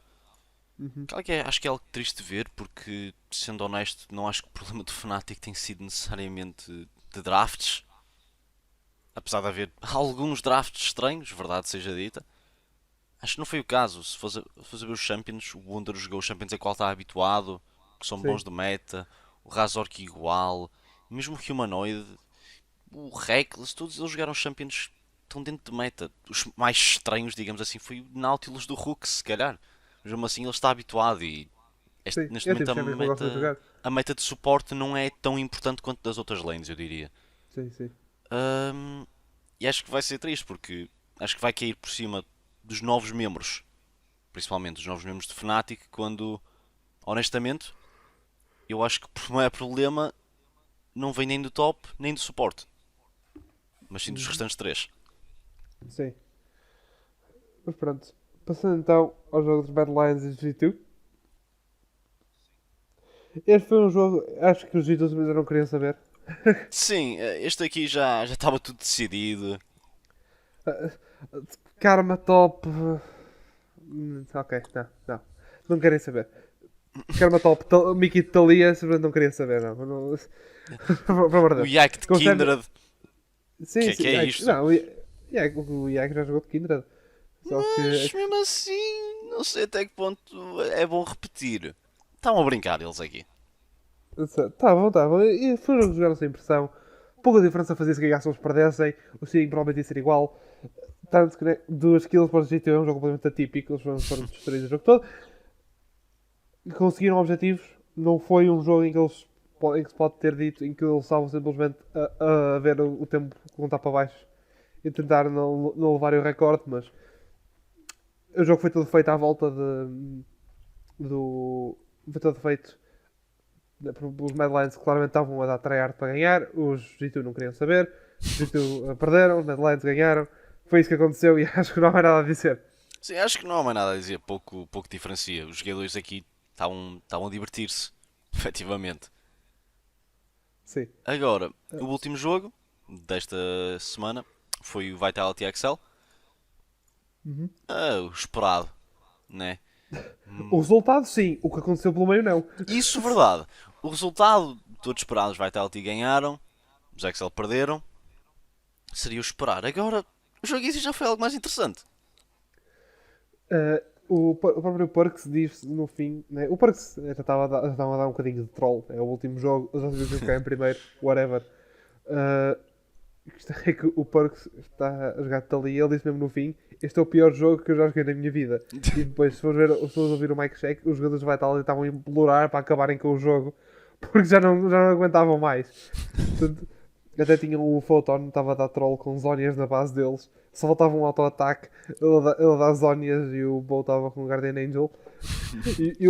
Uhum. Claro que acho que é algo triste de ver, porque, sendo honesto, não acho que o problema do Fnatic tem sido necessariamente de drafts. Apesar de haver alguns drafts estranhos, verdade seja dita. Acho que não foi o caso. Se fosse a ver os Champions, o Wunder jogou os Champions a qual está habituado. que são Sim, bons de meta, o Razork igual, mesmo o Humanoid, o Reckless, todos eles jogaram Champions estão dentro de meta. Os mais estranhos, digamos assim, foi o Nautilus do Hulk, se calhar. Mas mesmo assim ele está habituado e sim. neste É momento tipo Champions que eu gosto de jogar. a meta de suporte não é tão importante quanto das outras lanes, eu diria. Sim, sim. Ahm, e acho que vai ser triste porque acho que vai cair por cima dos novos membros, principalmente dos novos membros de Fnatic, quando honestamente eu acho que o maior problema não vem nem do top nem do suporte, mas sim dos Uhum. restantes três. Sim. Mas pronto. Passando então ao jogo dos Bad Lions e dos G2. Este foi um jogo, acho que os G2 também já não queriam saber. Sim, este aqui já estava tudo decidido. Karma top. Ok, não, não. Não querem saber. Karma top, Mickey de Thalia, simplesmente não queria saber, não. Não pelo amor de O Deus. Yak de Consegue. Kindred, Sim, sim. que é isto? Não, o Yak já jogou de Kindred. Só que. Mas mesmo assim, não sei até que ponto é bom repetir. Estão a brincar eles aqui. Estavam, estavam. E foram jogar sem pressão. Pouca diferença fazia se ganhassem ou se perdessem. O Seeding provavelmente ia ser igual. Tanto que 2 kills para o GT é um jogo completamente atípico. Eles foram destruídos o jogo todo. Conseguiram objetivos. Não foi um jogo em que se pode ter dito em que eles estavam simplesmente a ver o tempo contar para baixo e tentar não levar o recorde, mas o jogo foi todo feito à volta do. Foi todo feito. Os Mad Lions claramente estavam a dar tryhard para ganhar, os G2 não queriam saber, os G2 perderam, os Mad Lions ganharam. Foi isso que aconteceu e acho que não há mais nada a dizer. Sim, acho que não há mais nada a dizer. Pouco diferencia. Os jogadores aqui estavam a divertir-se. Efetivamente. Sim. Agora, o último jogo desta semana foi o Vitality XL. Uhum. O esperado, né? O resultado, sim. O que aconteceu pelo meio, não. Isso verdade. O resultado, todos esperados, os Vitality ganharam, os XL perderam. Seria o esperar. Agora, o jogo em si já foi algo mais interessante. O próprio Perks diz no fim, né? O Perks já estava a dar um bocadinho de troll. É o último jogo, os outros que ficar em primeiro, whatever. Uh, a questão é que o Perks está a jogar de ali e ele disse mesmo no fim: Este é o pior jogo que eu já joguei na minha vida. E depois, se fores ouvir o Mike Check, os jogadores do Vitality estavam a implorar para acabarem com o jogo porque já não aguentavam mais. Portanto, até tinham o Photon, estava a dar troll com zónias na base deles. Só faltava um auto-ataque, ele dá zónias e o Bow estava com o Guardian Angel. E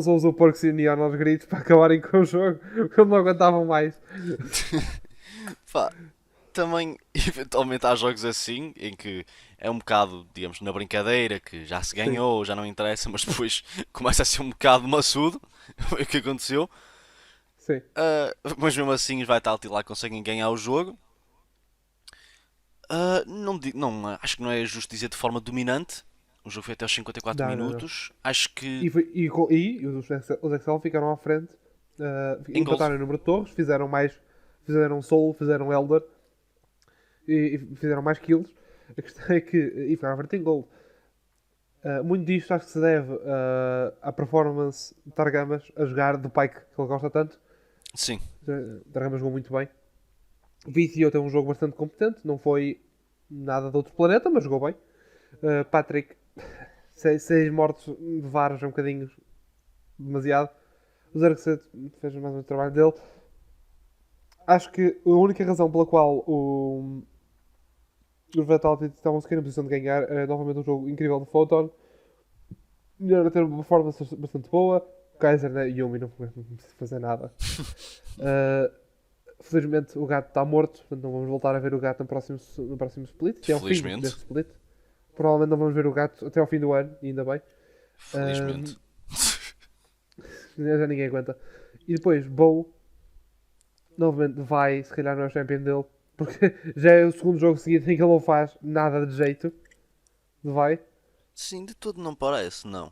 só usou o Perks e o Neon aos gritos para acabarem com o jogo porque eles não aguentavam mais. Pá, também, eventualmente, há jogos assim em que é um bocado, digamos, na brincadeira, que já se Sim, ganhou, já não interessa, mas depois começa a ser um bocado maçudo. Foi o que aconteceu. sim. Mas mesmo assim, os Vitality lá conseguem ganhar o jogo. Não, acho que não é justo dizer de forma dominante. O jogo foi até aos 54 Não, não, não. minutos. Acho que E os Excel ficaram à frente, em gols. empataram o número de torres, fizeram Soul, fizeram Elder e fizeram mais kills. A questão é que. E ficaram à frente em gol. Muito disto acho que se deve à performance de Targamas a jogar do Pike que ele gosta tanto. Sim, Targamas jogou muito bem. VTO tem um jogo bastante competente, não foi nada de outro planeta, mas jogou bem. Patrick, 6 mortos de varas é um bocadinho demasiado. O 07 fez mais ou menos o trabalho dele. Acho que a única razão pela qual os Vitality estavam sequer na posição de ganhar era novamente um jogo incrível do Photon. Melhor a ter uma performance bastante boa. O Kaiser né, e Yumi não precisa fazer nada. Uh, Felizmente o gato está morto, portanto não vamos voltar a ver o gato no próximo split, que é o fim felizmente. deste split. Provavelmente não vamos ver o gato até ao fim do ano, e ainda bem. Felizmente. Já ninguém aguenta. E depois, Bow, novamente vai, se calhar não é o champion dele, porque já é o segundo jogo seguido em que ele não faz nada de jeito. Vai. Sim, de tudo não parece, não.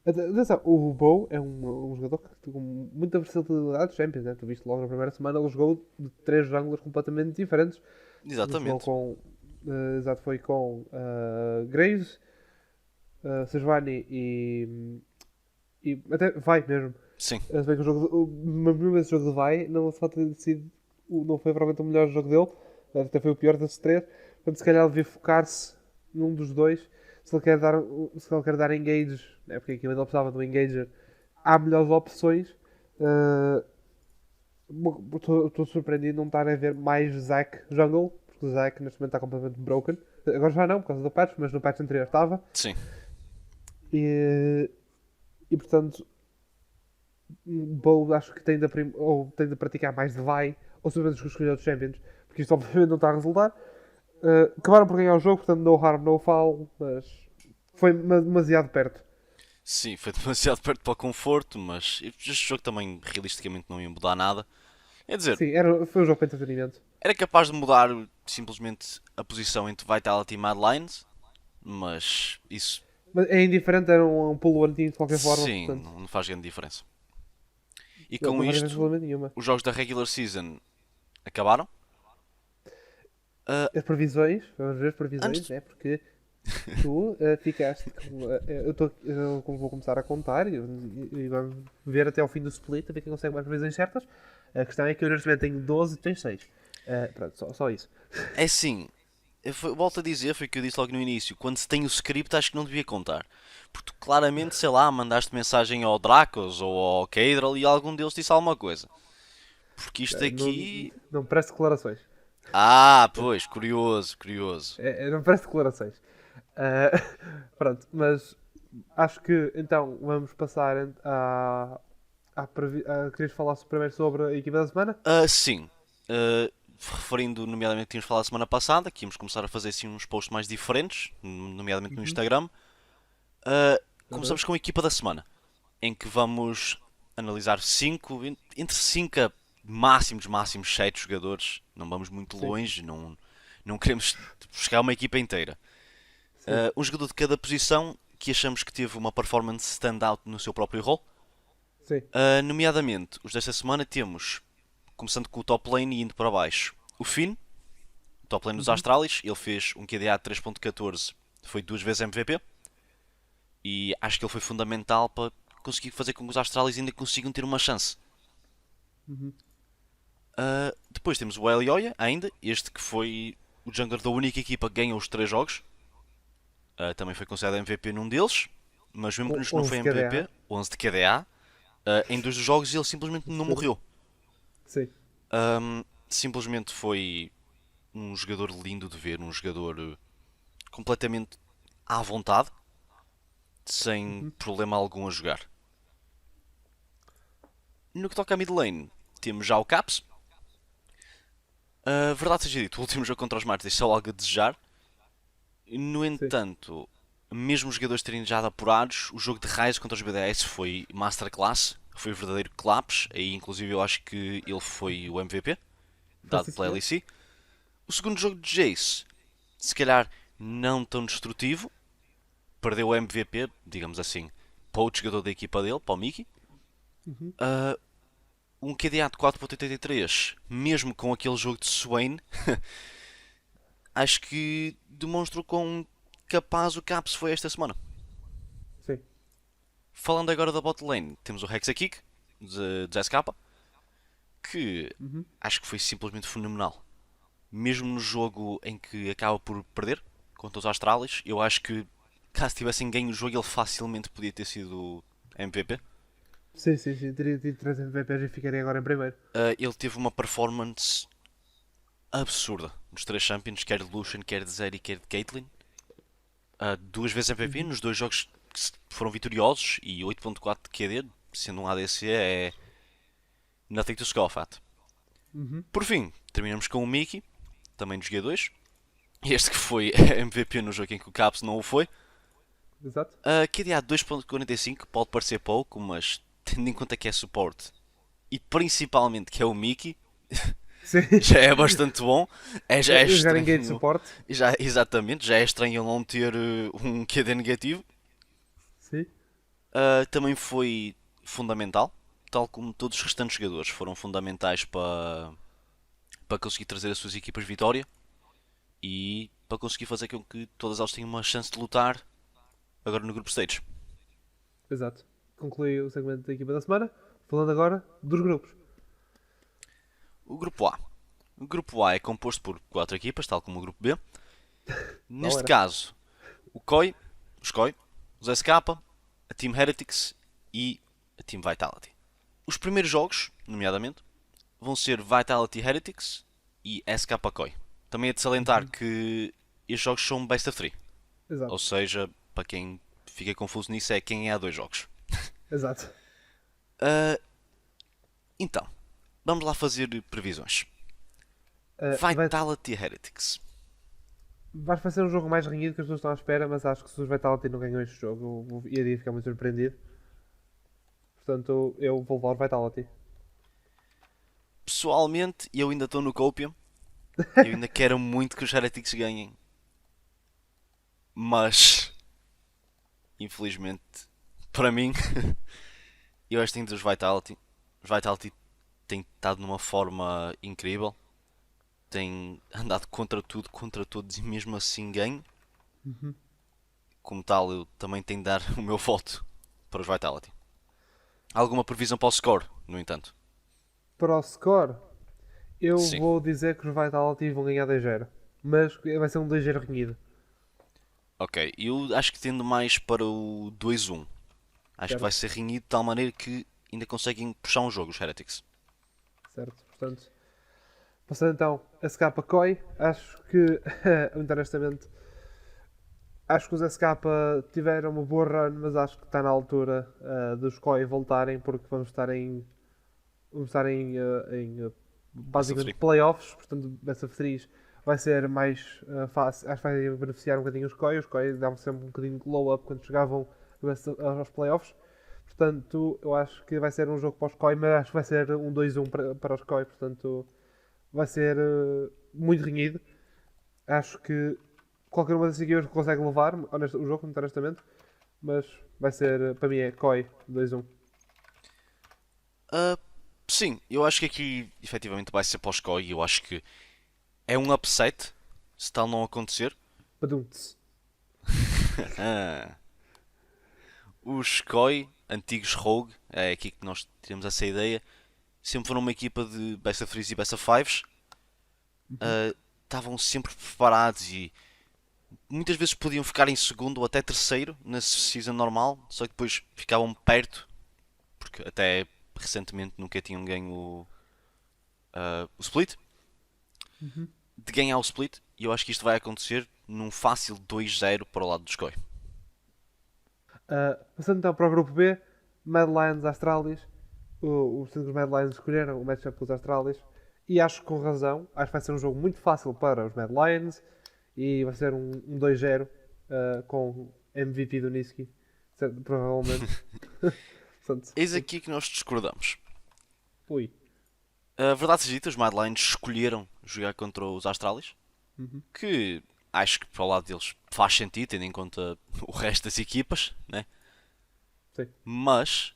Atenção, o Bow é um jogador que com muita versatilidade de Champions, né? Tu viste logo na primeira semana, ele jogou de 3 junglers completamente diferentes. Jogou Exatamente. com. Exato, foi com Graves, Sejuani e. E até vai mesmo. Sim, Se bem que mas mesmo esse jogo de vai, não só ter sido, não foi provavelmente o melhor jogo dele, até foi o pior desses três. Portanto, se calhar devia focar-se num dos dois. Se ele quer dar engage, né, porque a equipa dele precisava de um engager, há melhores opções. Uh, Estou surpreendido de não estar a ver mais Zack Jungle, porque o Zack neste momento está completamente broken. Agora já não, por causa do patch, mas no patch anterior estava. sim. E, e portanto, Bow acho que tem de praticar mais de vai, ou simplesmente escolher outros champions, porque isto obviamente não está a resultar. Acabaram por ganhar o jogo, portanto, no harm, no foul, mas foi demasiado perto. Sim, foi demasiado perto para o conforto, mas este jogo também realisticamente não ia mudar nada. Quer dizer, Sim, foi um jogo para entretenimento. era capaz de mudar simplesmente a posição entre Vitality e Mad Lions, mas isso Mas é indiferente, era um pulo one team de qualquer forma, sim, portanto, não faz grande diferença. E não com faz diferença isto, nenhuma. os jogos da regular season acabaram. Ah, As previsões, vamos ver as previsões, antes. né? Porque tu ficaste com. Eu vou começar a contar e vamos ver até ao fim do split, a ver quem consegue mais previsões certas. A questão é que eu neste momento tenho 12 e tu tens 6. Pronto, só isso. É assim, volto a dizer, foi o que eu disse logo no início. Quando se tem o script, acho que não devia contar. Porque tu claramente, sei lá, mandaste mensagem ao Dracos ou ao Keidral e algum deles disse alguma coisa. Porque isto Não, aqui. não parece declarações. Ah, pois, curioso, curioso. Não parece declarações. Ah, pronto, mas acho que então vamos passar querias falar primeiro sobre a equipa da semana? Sim, referindo nomeadamente que tínhamos falado semana passada, que íamos começar a fazer assim uns posts mais diferentes, nomeadamente no Uhum. Instagram. Uh, Exatamente. Começamos com a equipa da semana, em que vamos analisar entre 5 a máximos 7 jogadores. Não vamos muito Sim, longe, não queremos chegar a uma equipa inteira. sim. Um jogador de cada posição que achamos que teve uma performance standout no seu próprio rol. Sim. Nomeadamente, os desta semana temos, começando com o top lane e indo para baixo, o Finn, top lane dos Uhum. Astralis. Ele fez um QDA de 3.14, foi duas vezes MVP. E acho que ele foi fundamental para conseguir fazer com que os Astralis ainda consigam ter uma chance. Uhum. Depois temos o Elioia, ainda, este que foi o jungler da única equipa que ganhou os 3 jogos. Também foi considerado MVP num deles, mas mesmo que nos não foi 11 KDA. MVP, 11 de KDA, em 2 dos jogos ele simplesmente não morreu. Sim. Simplesmente foi um jogador lindo de ver, um jogador completamente à vontade, sem Uhum. problema algum a jogar. No que toca a mid lane, temos já o Caps. Verdade seja dito, o último jogo contra os Martins deixou algo a desejar. No Sim. entanto, mesmo os jogadores terem já apurados, o jogo de Rise contra os BDS foi masterclass, foi o verdadeiro collapse. Aí, inclusive, eu acho que ele foi o MVP, Foi dado sim, pela senhor. LEC. O segundo jogo de Jace, se calhar não tão destrutivo, perdeu o MVP, digamos assim, para outro jogador da equipa dele, para o Mickey. Uhum. Um QDA de 4.83, mesmo com aquele jogo de Swain, acho que demonstrou quão capaz o Caps foi esta semana. Sim. Falando agora da bot lane, temos o Hexakick de SK, que Uhum. acho que foi simplesmente fenomenal. Mesmo no jogo em que acaba por perder contra os Astralis, eu acho que caso tivessem ganho o jogo, ele facilmente podia ter sido MVP. Sim, sim, sim. Teria tido 3 MVPs e ficaria agora em primeiro. Ele teve uma performance absurda nos três Champions, quer de Lucian, quer de Zeri, quer de Caitlyn. Duas vezes MVP Uhum. nos dois jogos que foram vitoriosos e 8.4 de QD, sendo um ADC, é nothing to scoff at. Uhum. Por fim, terminamos com o Mickey, também dos G2. Este que foi MVP no jogo em que o Caps não o foi. Exato. QDA 2.45 pode parecer pouco, mas tendo em conta que é suporte e principalmente que é o Mickey, Sim. já é bastante bom. Já é Jogar em gate de estranho. suporte. Exatamente, já é estranho ele não ter um QD negativo. Sim. Também foi fundamental, tal como todos os restantes jogadores foram fundamentais para conseguir trazer as suas equipas de vitória e para conseguir fazer com que todas elas tenham uma chance de lutar agora no Group Stage. Exato. Conclui o segmento da equipa da semana. Falando agora dos grupos. O grupo A. O grupo A é composto por 4 equipas, tal como o grupo B. Não Neste era? caso, o COI, os COI, os SK, a Team Heretics e a Team Vitality. Os primeiros jogos, nomeadamente, vão ser Vitality Heretics e SK COI. Também é de salientar Uhum. que estes jogos são best of 3. Ou Exato. seja, para quem fica confuso nisso, é quem é a dois jogos. Exato. Ah, então, vamos lá fazer previsões. Vai, Vitality Heretics. vai ser um jogo mais renhido que as pessoas estão à espera, mas acho que se os Vitality não ganham este jogo, iria ficar muito surpreendido. Portanto, eu vou levar o Vitality. Pessoalmente, eu ainda estou no Copium. Eu ainda quero muito que os Heretics ganhem. Mas, infelizmente, para mim, eu acho que tenho dos Vitality. Os Vitality têm estado numa forma incrível. Têm andado contra tudo, contra todos e mesmo assim ganho. Uhum. Como tal, eu também tenho de dar o meu voto para os Vitality. Alguma previsão para o score, no entanto? Para o score, eu Sim. vou dizer que os Vitality vão ganhar 2-0. Mas vai ser um 2-0 renhido. Ok, eu acho que tendo mais para o 2-1. Acho que vai Certo? ser renhido de tal maneira que ainda conseguem puxar um jogo, os Heretics. Certo? Portanto, passando então a SK Koi, acho que, muito honestamente, acho que os SK tiveram uma boa run, mas acho que está na altura dos Koi voltarem, porque vamos estar em Best of basicamente 3. playoffs, portanto, Best of 3 vai ser mais fácil, acho que vai beneficiar um bocadinho os Koi davam sempre um bocadinho de glow up quando chegavam aos playoffs. Portanto, eu acho que vai ser um jogo para os Koi, mas acho que vai ser um 2-1 para os Koi, portanto, vai ser muito renhido. Acho que qualquer uma das equipas consegue levar o jogo, muito honestamente, mas vai ser, para mim, é Koi 2-1. Ah, sim, eu acho que aqui efetivamente vai ser para os KOI. Eu acho que é um upset se tal não acontecer. Padum-ts. Ah, os KOI, antigos Rogue, é aqui que nós temos essa ideia, sempre foram uma equipa de Best of 3 e Best of 5. Uhum. Ah, estavam sempre preparados e muitas vezes podiam ficar em segundo ou até terceiro na season normal, só que depois ficavam perto, porque até recentemente nunca tinham ganho o split, Uhum. de ganhar o split, e eu acho que isto vai acontecer num fácil 2-0 para o lado dos KOI. Passando então para o grupo B, Mad Lions Astralis. Os Mad Lions escolheram o matchup com os Astralis e acho que com razão. Acho que vai ser um jogo muito fácil para os Mad Lions e vai ser um 2-0 com MVP do Niski, provavelmente. Portanto, Eis aqui que nós discordamos. ui. A verdade seja dita, os Mad Lions escolheram jogar contra os Astralis, Uhum. que acho que para o lado deles faz sentido, tendo em conta o resto das equipas, né? Sim. Mas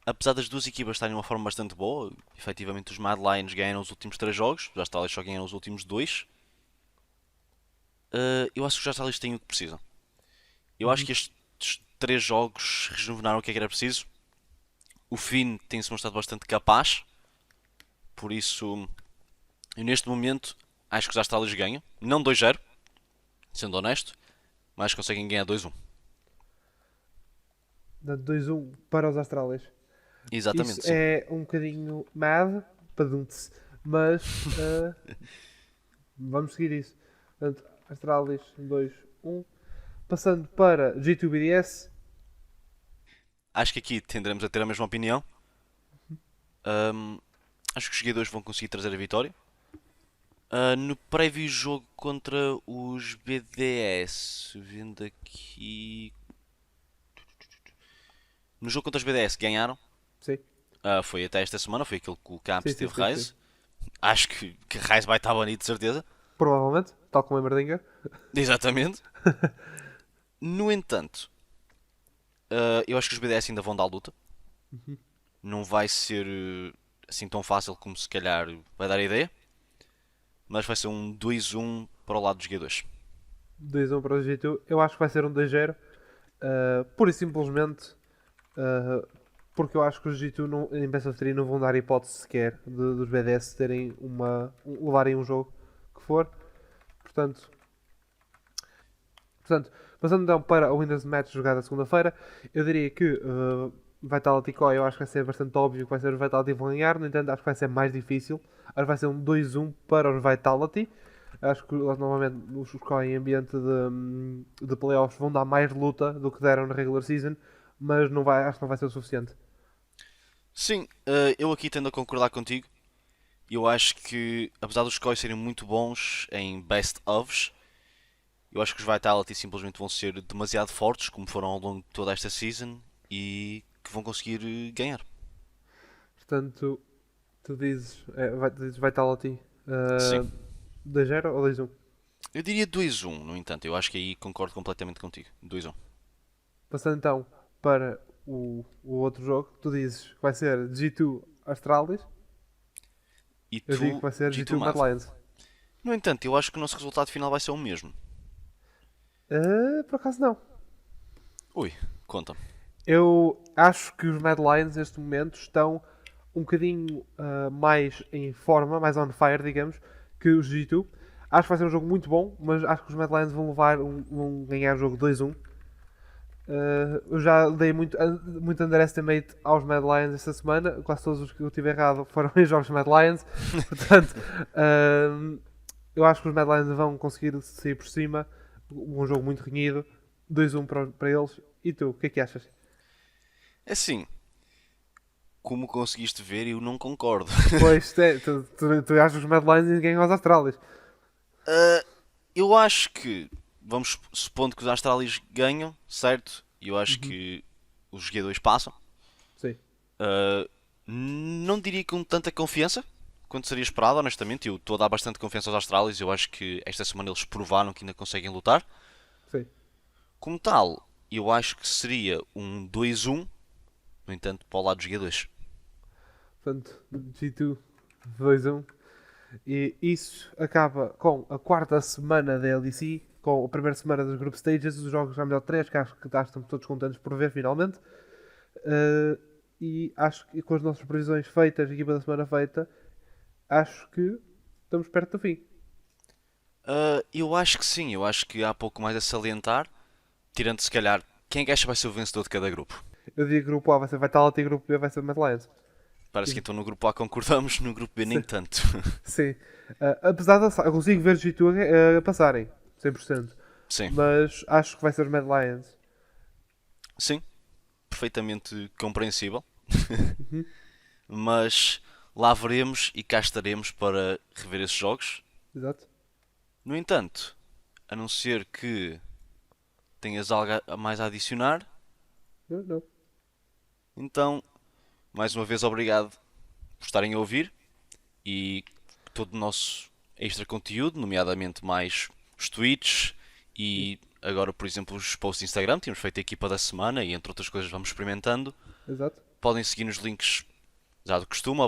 apesar das duas equipas estarem numa forma bastante boa, efetivamente os Mad Lions ganharam os últimos 3 jogos, os Astralis só ganharam os últimos 2. Eu acho que os Astralis têm o que precisam. Eu acho Uhum. que estes 3 jogos rejuvenaram o que é que era preciso. O Finn tem-se mostrado bastante capaz, por isso, eu neste momento acho que os Astralis ganham. Não 2-0, sendo honesto, mas conseguem ganhar 2-1. Portanto, 2-1 para os Astralis. Isso Exatamente, sim. é um bocadinho mad, padum-ts, mas vamos seguir isso. Portanto, Astralis 2-1. Passando para G2BDS. Acho que aqui tenderemos a ter a mesma opinião. Ahm, Acho que os jogadores vão conseguir trazer a vitória. No prévio jogo contra os BDS, vendo aqui. No jogo contra os BDS ganharam. Sim, Foi até esta semana, foi aquele que o Campos sim, sim, teve sim, sim. Rise. Acho que Rise vai estar banido de certeza. Provavelmente, tal como em Merdinga. Exatamente. No entanto, eu acho que os BDS ainda vão dar a luta. Não vai ser assim tão fácil como se calhar vai dar a ideia. Mas vai ser um 2-1 para o lado dos G2. 2-1 para o G2. Eu acho que vai ser um 2-0. Pura e simplesmente, uh, porque eu acho que os G2 em Best of 3 não vão dar hipótese sequer dos BDS terem levarem um jogo que for. Portanto, portanto, passando então para o Winners Match jogada segunda-feira, eu diria que Vitality Koi eu acho que vai ser bastante óbvio que vai ser os Vitality vão ganhar, no entanto acho que vai ser mais difícil. Acho que vai ser um 2-1 para os Vitality. Acho que novamente os Koi em ambiente de playoffs vão dar mais luta do que deram na regular season, mas acho que não vai ser o suficiente. Sim, eu aqui tendo a concordar contigo. Eu acho que, apesar dos Koi serem muito bons em best ofs, eu acho que os Vitality simplesmente vão ser demasiado fortes, como foram ao longo de toda esta season, e que vão conseguir ganhar. Portanto, tu dizes Vitality Sim. 2-0 ou 2-1? Eu diria 2-1, no entanto, eu acho que aí concordo completamente contigo. 2-1. Passando então para o outro jogo, tu dizes que vai ser G2 Astralis, E eu digo que tu, vai ser G2 G2 Mad Mad. Lions. No entanto, eu acho que o nosso resultado final vai ser o mesmo. Por acaso não. Ui, conta-me. Eu acho que os Mad Lions neste momento estão um bocadinho mais em forma, mais on fire, digamos, que os G2. Acho que vai ser um jogo muito bom, mas acho que os Mad Lions vão ganhar o jogo 2-1. Eu já dei muito underestimate aos Mad Lions esta semana. Quase todos os que eu tive errado foram em jogos Mad Lions. Portanto, eu acho que os Mad Lions vão conseguir sair por cima. Um jogo muito renhido. 2-1 para eles. E tu, o que é que achas? É assim, como conseguiste ver, eu não concordo. Pois, tu achas que os Mad Lions ganham aos Astralis. Ah, eu acho que, vamos supondo que os Astralis ganham, certo? Eu acho Uhum. que os G2 passam. Sim, Ah, não diria com tanta confiança quanto seria esperado, honestamente. Eu estou a dar bastante confiança aos Astralis. Eu acho que esta semana eles provaram que ainda conseguem lutar. sim. Como tal, eu acho que seria um 2-1, no entanto, para o lado dos G2. Portanto, G2 2-1. E isso acaba com a quarta semana da LEC, com a primeira semana dos Group Stages, os jogos já melhor 3, que acho que estamos todos contentes por ver finalmente. E acho que com as nossas previsões feitas, a equipa da semana feita, acho que estamos perto do fim. Eu acho que sim, eu acho que há pouco mais a salientar, tirando se calhar quem é que acha que vai ser o vencedor de cada grupo. Eu digo que grupo A vai ser Vitality e grupo B vai ser Mad Lions. Parece que então no grupo A concordamos, no grupo B nem tanto. Sim. Apesar de eu consigo ver os G2 a passarem, 100%. Sim, Mas acho que vai ser os Mad Lions. sim, perfeitamente compreensível. Uhum. Mas lá veremos e cá estaremos para rever esses jogos. Exato. No entanto, a não ser que tenhas algo a mais a adicionar, Não, não. então, mais uma vez, obrigado por estarem a ouvir e todo o nosso extra conteúdo, nomeadamente mais os tweets e agora, por exemplo, os posts de Instagram. Temos feito a equipa da semana e, entre outras coisas, vamos experimentando. Exato. Podem seguir nos links já do costume